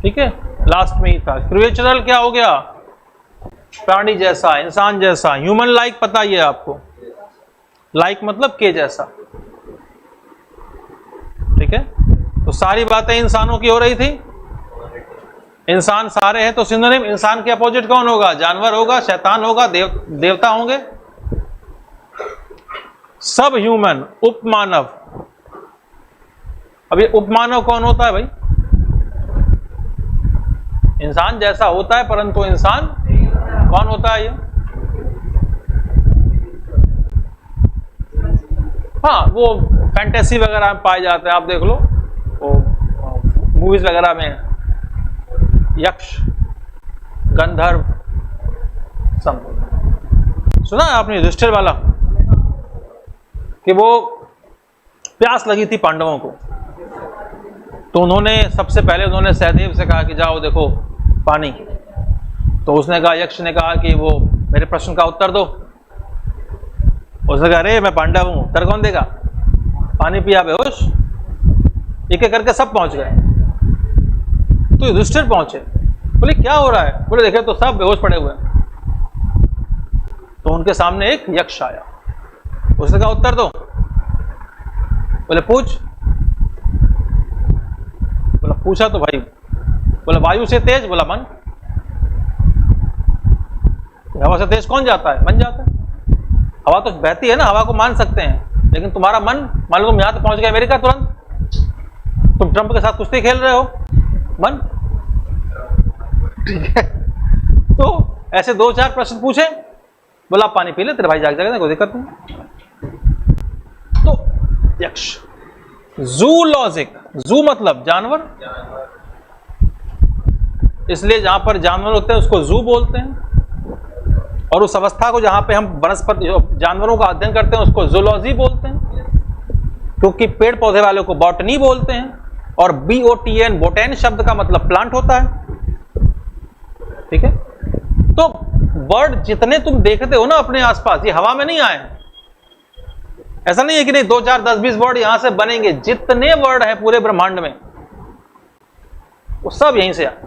ठीक है, लास्ट में ही था। क्रिएचुरल क्या हो गया? प्राणी जैसा, इंसान जैसा। ह्यूमन लाइक पता ही है आपको, लाइक मतलब के जैसा, ठीक है। तो सारी बातें इंसानों की हो रही थी। इंसान सारे हैं तो सिनोनिम इंसान के अपोजिट कौन होगा? जानवर होगा, शैतान होगा, देवता होंगे। सब ह्यूमन, उपमानव। अब ये उपमानव कौन होता है भाई? इंसान जैसा होता है परंतु इंसान कौन होता है ये? हाँ, वो फैंटेसी वगैरह में पाए जाते हैं, आप देख लो वो मूवीज वगैरह में, यक्ष, गंधर्व, सुना है आपने युधिष्ठिर वाला कि वो प्यास लगी थी पांडवों को, तो उन्होंने सबसे पहले उन्होंने सहदेव से कहा कि जाओ देखो पानी। तो उसने कहा, यक्ष ने कहा कि वो मेरे प्रश्न का उत्तर दो। उसने कहा, अरे मैं पांडव हूं, उत्तर कौन देगा? पानी पिया बेहोश। एक एक करके सब पहुंच गए, तो युधिष्ठिर पहुंचे। बोले क्या हो रहा है? बोले देखे तो सब बेहोश पड़े हुए हैं। तो उनके सामने एक यक्ष आया, उसने कहा उत्तर दो। बोले पूछ। बोला पूछा तो भाई, बोला वायु से तेज, बोला मन। हवा से तेज कौन जाता है? मन जाता है। हवा तो बहती है ना, हवा को मान सकते हैं, लेकिन तुम्हारा मन, मान लो तुम यहां तक पहुंच गए अमेरिका, तुरंत तुम ट्रंप के साथ कुश्ती खेल रहे हो, मन, ठीक है। तो ऐसे दो चार प्रश्न पूछे, बोला पानी पी ले, तेरे भाई जाग जाएगा, कोई दिक्कत नहीं। तो यक्ष, जूलॉजिक, जू मतलब जानवर, इसलिए जहां पर जानवर होते हैं उसको जू बोलते हैं, और उस अवस्था को जहां पे हम वनस्पति जानवरों का अध्ययन करते हैं उसको जूलॉजी बोलते हैं, क्योंकि पेड़ पौधे वाले को बॉटनी बोलते हैं, और BOTN, बोटेन शब्द का मतलब प्लांट होता है, ठीक है। तो बर्ड जितने तुम देखते हो ना अपने आसपास, ये हवा में नहीं आए हैं। ऐसा नहीं है कि नहीं 2, 4, 10, 20 वर्ड यहां से बनेंगे। जितने वर्ड है पूरे ब्रह्मांड में वो सब यहीं से आते,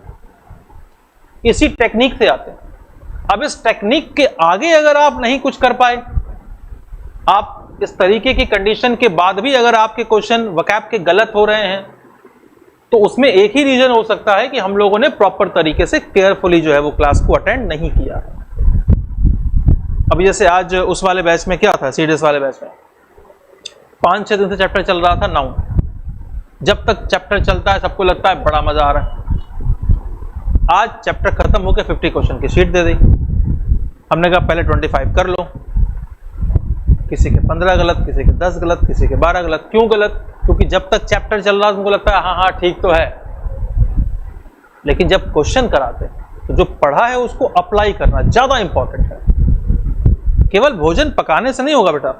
इसी टेक्निक से आते हैं। अब इस टेक्निक के आगे अगर आप नहीं कुछ कर पाए, आप इस तरीके की कंडीशन के बाद भी अगर आपके क्वेश्चन वकैब के गलत हो रहे हैं, तो उसमें एक ही रीजन हो सकता है कि हम लोगों ने प्रॉपर तरीके से केयरफुली जो है वो क्लास को अटेंड नहीं किया। अब जैसे आज उस वाले बैच में क्या था, सीडीएस वाले बैच में 5-6 दिन से चैप्टर चल रहा था नाउन। जब तक चैप्टर चलता है सबको लगता है बड़ा मजा आ रहा है। आज चैप्टर खत्म होकर 50 क्वेश्चन की शीट दे दी। हमने कहा पहले 25 कर लो। किसी के 15 गलत, किसी के 10 गलत, किसी के 12 गलत। क्यों गलत? क्योंकि जब तक चैप्टर चल रहा है तुमको लगता है हाँ हाँ ठीक तो है, लेकिन जब क्वेश्चन कराते हैं तो जो पढ़ा है उसको अप्लाई करना ज्यादा इंपॉर्टेंट है। केवल भोजन पकाने से नहीं होगा बेटा,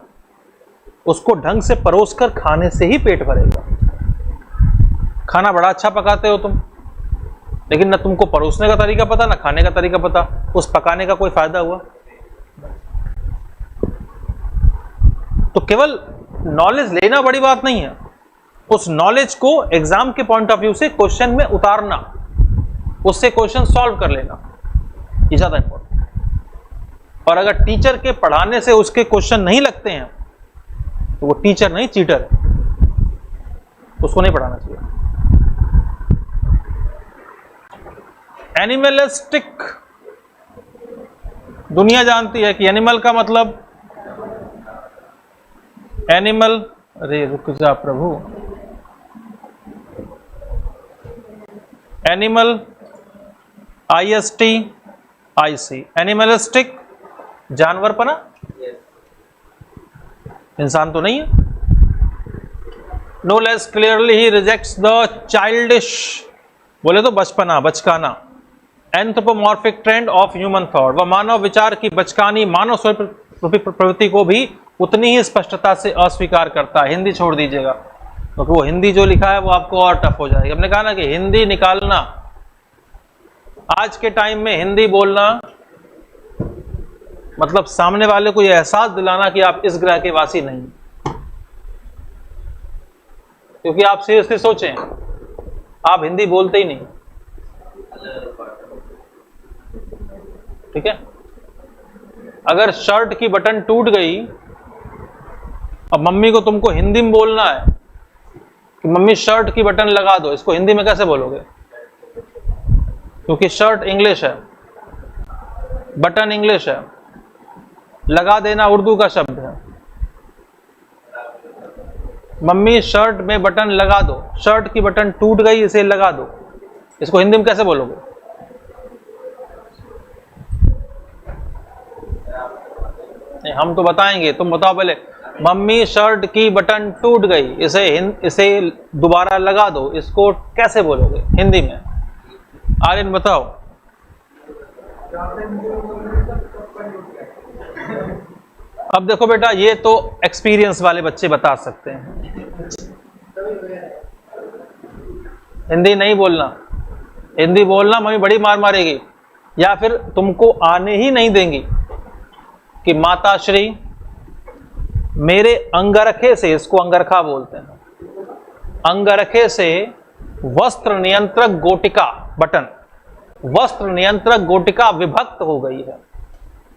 उसको ढंग से परोस कर खाने से ही पेट भरेगा। खाना बड़ा अच्छा पकाते हो तुम, लेकिन ना तुमको परोसने का तरीका पता, ना खाने का तरीका पता, उस पकाने का कोई फायदा हुआ? तो केवल नॉलेज लेना बड़ी बात नहीं है, उस नॉलेज को एग्जाम के पॉइंट ऑफ व्यू से क्वेश्चन में उतारना, उससे क्वेश्चन सॉल्व कर लेना, ये ज्यादा इंपॉर्टेंट। और अगर टीचर के पढ़ाने से उसके क्वेश्चन नहीं लगते हैं तो वो टीचर नहीं चीटर है, उसको नहीं पढ़ाना चाहिए। एनिमलिस्टिक, दुनिया जानती है कि एनिमल का मतलब, एनिमल, अरे रुक जा प्रभु, एनिमल ISTIC, एनिमलिस्टिक जानवरपना, इंसान तो नहीं है। नो लेस क्लियरली ही रिजेक्ट्स द चाइल्डिश, बोले तो बचपना, बचकाना, anthropomorphic trend of human thought, वह मानव विचार की बचकानी मानव स्वरूपी प्रवृत्ति को भी उतनी ही स्पष्टता से अस्वीकार करता है। हिंदी छोड़ दीजिएगा, तो वो हिंदी जो लिखा है वो आपको और टफ हो जाएगी। हमने कहा ना कि हिंदी निकालना, आज के टाइम में हिंदी बोलना मतलब सामने वाले को यह एहसास दिलाना कि आप इस ग्रह के वासी नहीं। क्योंकि आप सीरियसली सोचें, आप हिंदी बोलते ही नहीं, ठीक है। अगर शर्ट की बटन टूट गई, अब मम्मी को तुमको हिंदी में बोलना है कि मम्मी शर्ट की बटन लगा दो, इसको हिंदी में कैसे बोलोगे? क्योंकि शर्ट इंग्लिश है, बटन इंग्लिश है, लगा देना उर्दू का शब्द है। मम्मी शर्ट में बटन लगा दो, शर्ट की बटन टूट गई, इसे लगा दो, इसको हिंदी में कैसे बोलोगे? नहीं, हम तो बताएंगे, तुम बताओ पहले। मम्मी शर्ट की बटन टूट गई, इसे दोबारा लगा दो, इसको कैसे बोलोगे हिंदी में? आर्यन बताओ। अब देखो बेटा, ये तो एक्सपीरियंस वाले बच्चे बता सकते हैं। हिंदी नहीं बोलना, हिंदी बोलना मम्मी बड़ी मार मारेगी, या फिर तुमको आने ही नहीं देंगी कि माताश्री मेरे अंगरखे से, इसको अंगरखा बोलते हैं, अंगरखे से वस्त्र नियंत्रक गोटिका, बटन वस्त्र नियंत्रक गोटिका विभक्त हो गई है,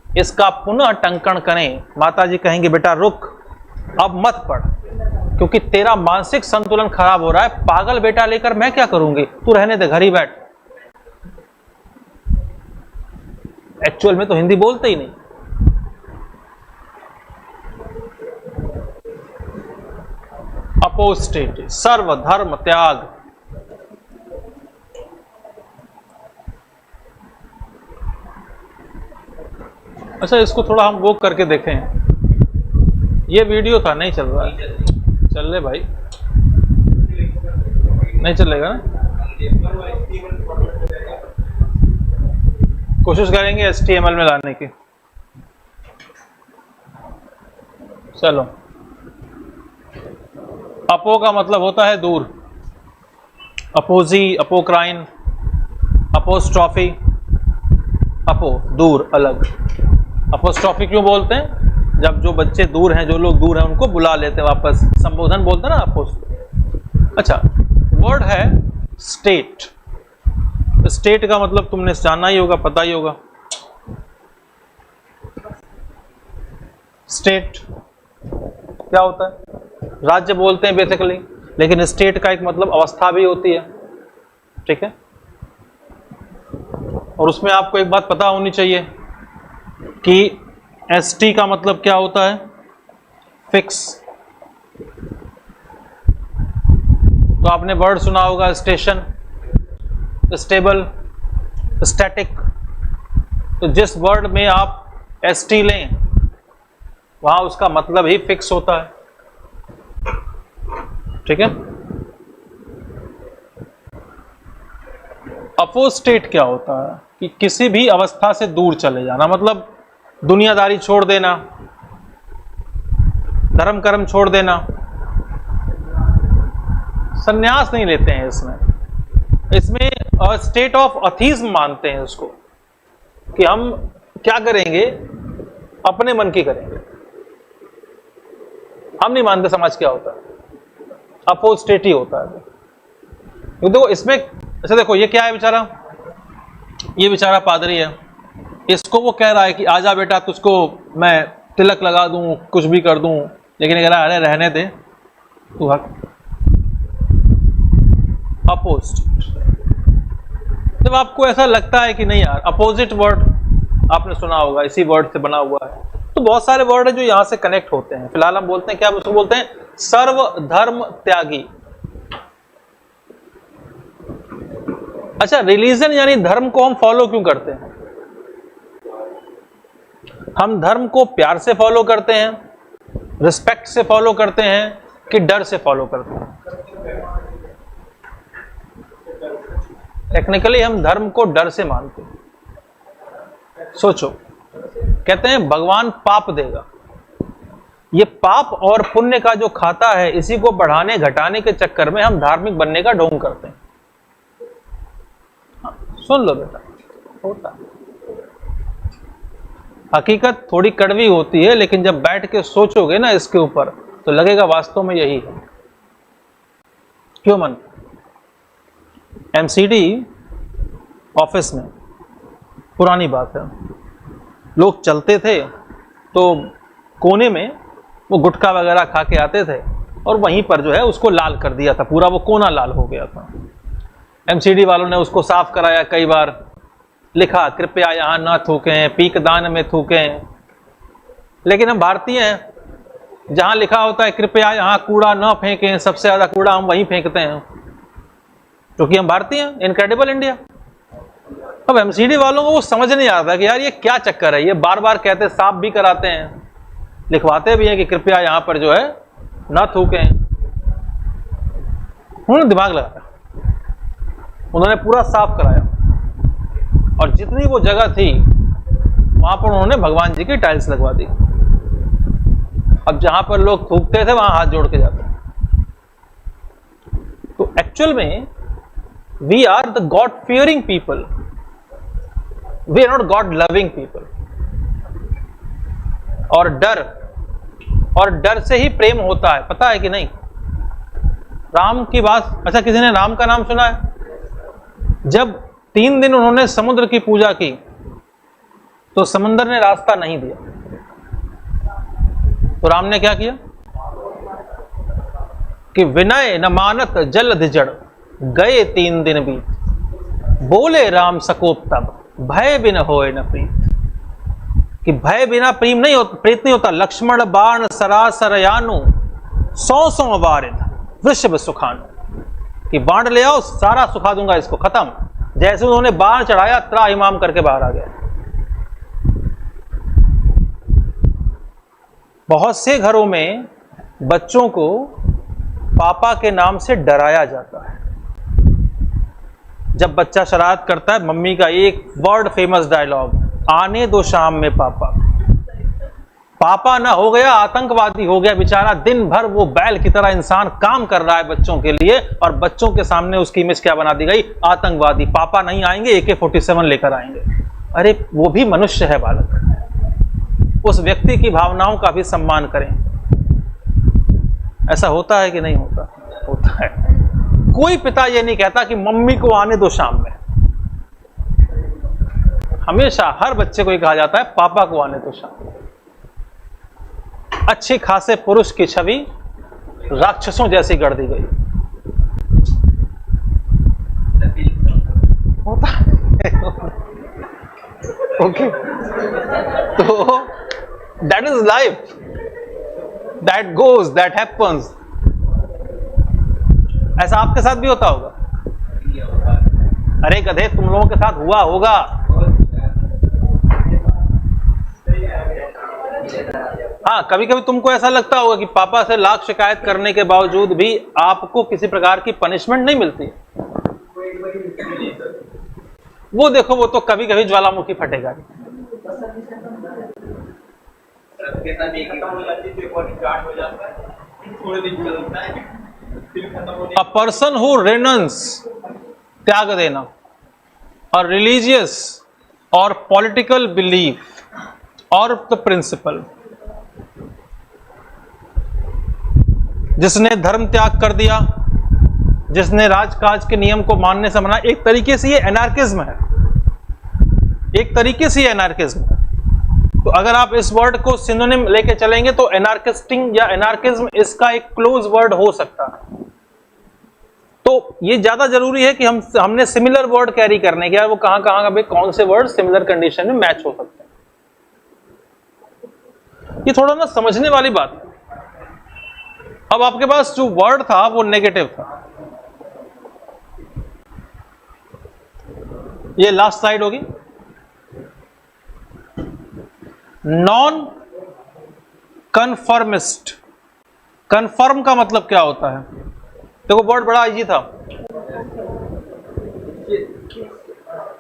इसका पुनः टंकण करें। माता जी कहेंगे बेटा रुक, अब मत पढ़, क्योंकि तेरा मानसिक संतुलन खराब हो रहा है। पागल बेटा लेकर मैं क्या करूंगी, तू रहने दे, घर ही बैठ। एक्चुअल में तो हिंदी बोलते ही नहीं। अपोस्टेट, सर्वधर्म त्याग। अच्छा, इसको थोड़ा हम वो करके देखें। ये वीडियो था, नहीं चल रहा है, चल ले भाई, नहीं चलेगा ना? कोशिश करेंगे HTML में लाने की। चलो, अपो का मतलब होता है दूर, अपोजी, अपोक्राइन, अपोस्ट्रॉफी, अपो दूर, अलग। अपोस्ट्रॉफी क्यों बोलते हैं? जब जो बच्चे दूर हैं, जो लोग दूर हैं, उनको बुला लेते हैं वापस, संबोधन बोलते हैं ना अपोस्ट। अच्छा, वर्ड है स्टेट। स्टेट का मतलब तुमने जाना ही होगा, पता ही होगा। स्टेट क्या होता है? राज्य बोलते हैं बेसिकली, लेकिन स्टेट का एक मतलब अवस्था भी होती है, ठीक है। और उसमें आपको एक बात पता होनी चाहिए कि ST का मतलब क्या होता है? फिक्स। तो आपने वर्ड सुना होगा स्टेशन, स्टेबल, स्टैटिक। तो जिस वर्ड में आप ST लें, वहां उसका मतलब ही फिक्स होता है, ठीक है। अपोस्टेट क्या होता है? कि किसी भी अवस्था से दूर चले जाना, मतलब दुनियादारी छोड़ देना, धर्म कर्म छोड़ देना। संन्यास नहीं लेते हैं इसमें स्टेट ऑफ अथीज्म मानते हैं उसको, कि हम क्या करेंगे, अपने मन की करेंगे। हम नहीं मानते समाज क्या होता है, अपोस्टेट ही होता है। देखो इसमें, अच्छा देखो ये क्या है बेचारा, ये बेचारा पादरी है, इसको वो कह रहा है कि आजा बेटा, तुझको मैं तिलक लगा दूं, कुछ भी कर दूं, लेकिन कह रहा है अरे रहने दे तू हक। अपोस्ट, जब आपको ऐसा लगता है कि नहीं यार, अपोजिट वर्ड आपने सुना होगा, इसी वर्ड से बना हुआ है। तो बहुत सारे वर्ड है जो यहां से कनेक्ट होते हैं। फिलहाल हम बोलते हैं क्या, उसको बोलते हैं सर्वधर्म त्यागी। अच्छा, रिलीजन यानी धर्म को हम फॉलो क्यों करते हैं? हम धर्म को प्यार से फॉलो करते हैं, रिस्पेक्ट से फॉलो करते हैं, कि डर से फॉलो करते हैं? टेक्निकली हम धर्म को डर से मानते हैं। सोचो, कहते हैं भगवान पाप देगा, ये पाप और पुण्य का जो खाता है, इसी को बढ़ाने घटाने के चक्कर में हम धार्मिक बनने का ढोंग करते हैं। सुन लो बेटा, होता है। हकीकत थोड़ी कड़वी होती है, लेकिन जब बैठ के सोचोगे ना इसके ऊपर, तो लगेगा वास्तव में यही है। क्यों मन? एमसीडी ऑफिस में पुरानी बात है, लोग चलते थे तो कोने में वो गुटखा वगैरह खा के आते थे, और वहीं पर जो है उसको लाल कर दिया था, पूरा वो कोना लाल हो गया था। एमसीडी वालों ने उसको साफ कराया, कई बार लिखा कृपया यहां ना थूकें, पीक दान में थूकें। लेकिन हम भारतीय हैं, जहां लिखा होता है कृपया यहां कूड़ा न फेंकें, सबसे ज्यादा कूड़ा हम वहीं फेंकते हैं, क्योंकि हम भारतीय हैं। Incredible India. अब एमसीडी वालों को वो समझ नहीं आता कि यार ये क्या चक्कर है, ये बार बार कहते, साफ भी कराते हैं, लिखवाते भी हैं कि कृपया यहां पर जो है ना थूकें। उन्होंने दिमाग लगाया, उन्होंने पूरा साफ कराया, और जितनी वो जगह थी वहां पर उन्होंने भगवान जी की टाइल्स लगवा दी। अब जहां पर लोग थूकते थे वहां हाथ जोड़ के जाते। तो एक्चुअल में we are the god fearing people, we are not god loving people. और डर से ही प्रेम होता है, पता है कि नहीं? राम की बात, अच्छा किसी ने राम का नाम सुना है? जब 3 दिन उन्होंने समुद्र की पूजा की तो समुद्र ने रास्ता नहीं दिया, तो राम ने क्या किया कि विनय न मानत जल धिजड़, गए 3 दिन बीत, बोले राम सकोप तब, भय बिन होए न प्रीत। कि भय बिना प्रेम नहीं होता, प्रीत नहीं होता। लक्ष्मण बाण सरासर यानु, 100 वारिद वृषभ सुखानु। कि बाण ले आओ, सारा सुखा दूंगा इसको, खत्म। जैसे उन्होंने बाण चढ़ाया, त्राहिमाम करके बाहर आ गया। बहुत से घरों में बच्चों को पापा के नाम से डराया जाता है। जब बच्चा शरारत करता है, मम्मी का एक वर्ड फेमस डायलॉग, आने दो शाम में पापा। पापा ना हो गया, आतंकवादी हो गया बेचारा। दिन भर वो बैल की तरह इंसान काम कर रहा है बच्चों के लिए, और बच्चों के सामने उसकी इमेज क्या बना दी गई? आतंकवादी। पापा नहीं आएंगे, AK-47 लेकर आएंगे। अरे वो भी मनुष्य है बालक, उस व्यक्ति की भावनाओं का भी सम्मान करें। ऐसा होता है कि नहीं होता? होता है। कोई पिता ये नहीं कहता कि मम्मी को आने दो शाम में। हमेशा हर बच्चे को ये कहा जाता है पापा को आने दो शाम में। अच्छे खासे पुरुष की छवि राक्षसों जैसी गढ़ दी गई। होता है। ओके, तो that is life, that goes, that happens. ऐसा आपके साथ भी होता होगा। अरे गधे, तुम लोगों के साथ हुआ होगा। हाँ, कभी कभी तुमको ऐसा लगता होगा कि पापा से लाख शिकायत करने के बावजूद भी आपको किसी प्रकार की पनिशमेंट नहीं मिलती। वो देखो, वो तो कभी कभी ज्वालामुखी फटेगा। A person who renounces, त्याग देना, और religious और political belief और the principle, जिसने धर्म त्याग कर दिया, जिसने राजकाज के नियम को मानने से मना, एक तरीके से ये एनार्किज्म है। एक तरीके से ये एनार्किज्म है। तो अगर आप इस वर्ड को सिनोनिम लेके चलेंगे तो एनार्किस्टिंग या एनार्किज्म इसका एक क्लोज वर्ड हो सकता है। तो ये ज्यादा जरूरी है कि हमने सिमिलर वर्ड कैरी करने के, यार वो कहां कहां कौन से वर्ड सिमिलर कंडीशन में मैच हो सकते हैं। ये थोड़ा ना समझने वाली बात है। अब आपके पास जो वर्ड था वो नेगेटिव था। ये लास्ट स्लाइड होगी। Non conformist. कन्फर्म का मतलब क्या होता है? देखो वर्ड बड़ा इजी था।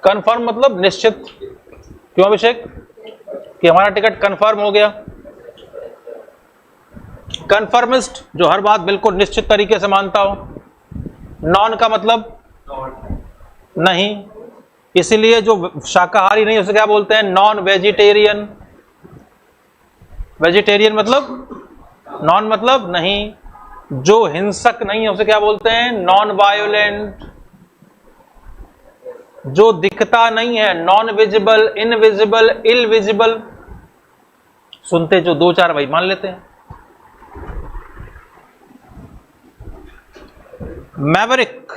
कन्फर्म मतलब निश्चित। क्यों अभिषेक? कि हमारा टिकट कन्फर्म हो गया। कन्फर्मिस्ट जो हर बात बिल्कुल निश्चित तरीके से मानता हो। नॉन का मतलब नहीं, इसीलिए जो शाकाहारी नहीं उसे क्या बोलते हैं? Non vegetarian. वेजिटेरियन मतलब नॉन मतलब नहीं। जो हिंसक नहीं है उसे क्या बोलते हैं? Non violent. जो दिखता नहीं है नॉन विजिबल, इनविजिबल, इलविजिबल। सुनते जो दो चार वही मान लेते हैं। मैवरिक,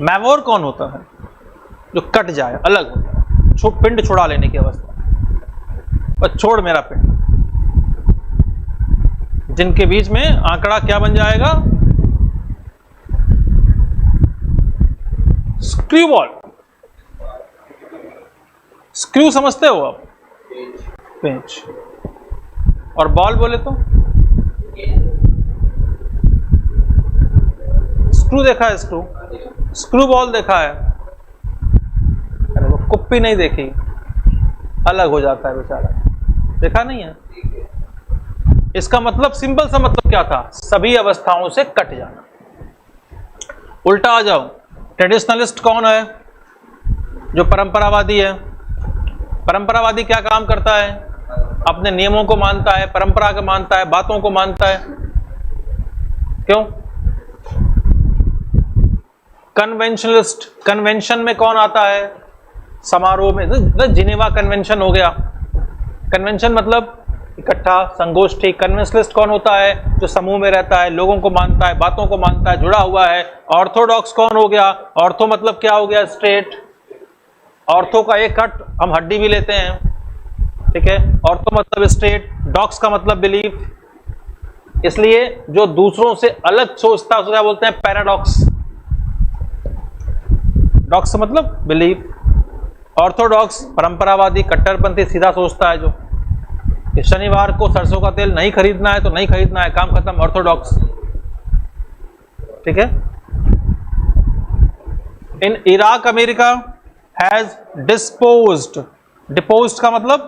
मैवोर कौन होता है? जो कट जाए, अलग हो जाए, पिंड छुड़ा लेने की अवस्था। बस छोड़ मेरा पिंड, जिनके बीच में आंकड़ा क्या बन जाएगा? Screw ball. स्क्रू समझते हो आप? पेंच। और बॉल बोले तो स्क्रू देखा है? स्क्रू, स्क्रू बॉल देखा है? अरे वो कुप्पी नहीं देखी, अलग हो जाता है बेचारा, देखा नहीं है? इसका मतलब सिंपल सा मतलब क्या था? सभी अवस्थाओं से कट जाना। उल्टा आ जाओ, ट्रेडिशनलिस्ट कौन है? जो परंपरावादी है। परंपरावादी क्या काम करता है? अपने नियमों को मानता है, परंपरा को मानता है, बातों को मानता है। क्यों? कन्वेंशनलिस्ट, कन्वेंशन में कौन आता है? समारोह में। जिनेवा कन्वेंशन हो गया। कन्वेंशन मतलब इकट्ठा, संगोष्ठी। कन्वेंशनलिस्ट कौन होता है? जो समूह में रहता है, लोगों को मानता है, बातों को मानता है, जुड़ा हुआ है। ऑर्थोडॉक्स कौन हो गया? ऑर्थो मतलब क्या हो गया? स्ट्रेट। ऑर्थो का एक कट हम हड्डी भी लेते हैं, ठीक है? ऑर्थो मतलब स्ट्रेट, डॉक्स का मतलब बिलीफ। इसलिए जो दूसरों से अलग सोचता है उसे क्या बोलते हैं? पैराडॉक्स। डॉक्स मतलब बिलीफ। ऑर्थोडॉक्स परंपरावादी, कट्टरपंथी, सीधा सोचता है जो कि शनिवार को सरसों का तेल नहीं खरीदना है तो नहीं खरीदना है, काम खत्म। ऑर्थोडॉक्स, ठीक है? In Iraq America has disposed, deposed का मतलब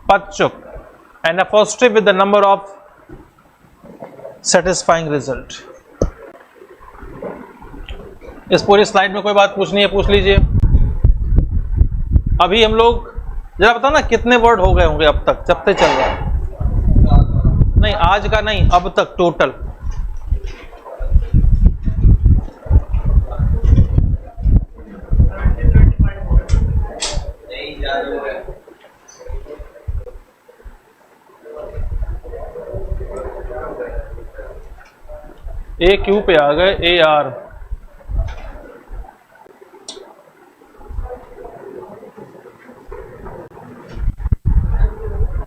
पदच्युत, and apostrophe with the number of satisfying result. इस पूरी स्लाइड में कोई बात पूछनी है पूछ लीजिए। अभी हम लोग जरा बता ना कितने वर्ड हो गए होंगे अब तक जब तक चल रहा है? नहीं आज का नहीं, अब तक टोटल। ए क्यू पे आ गए, ए आर।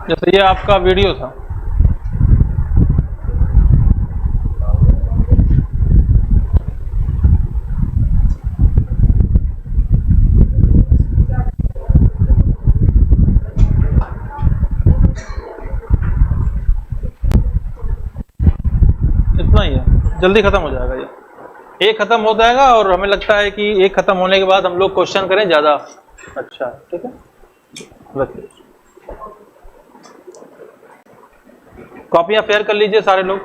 जैसे ये आपका वीडियो था, इतना ही है, जल्दी खत्म हो जाएगा ये। एक खत्म हो जाएगा और हमें लगता है कि एक खत्म होने के बाद हम लोग क्वेश्चन करें ज्यादा अच्छा, ठीक है? रखिए, कॉपियां फेयर कर लीजिए सारे लोग।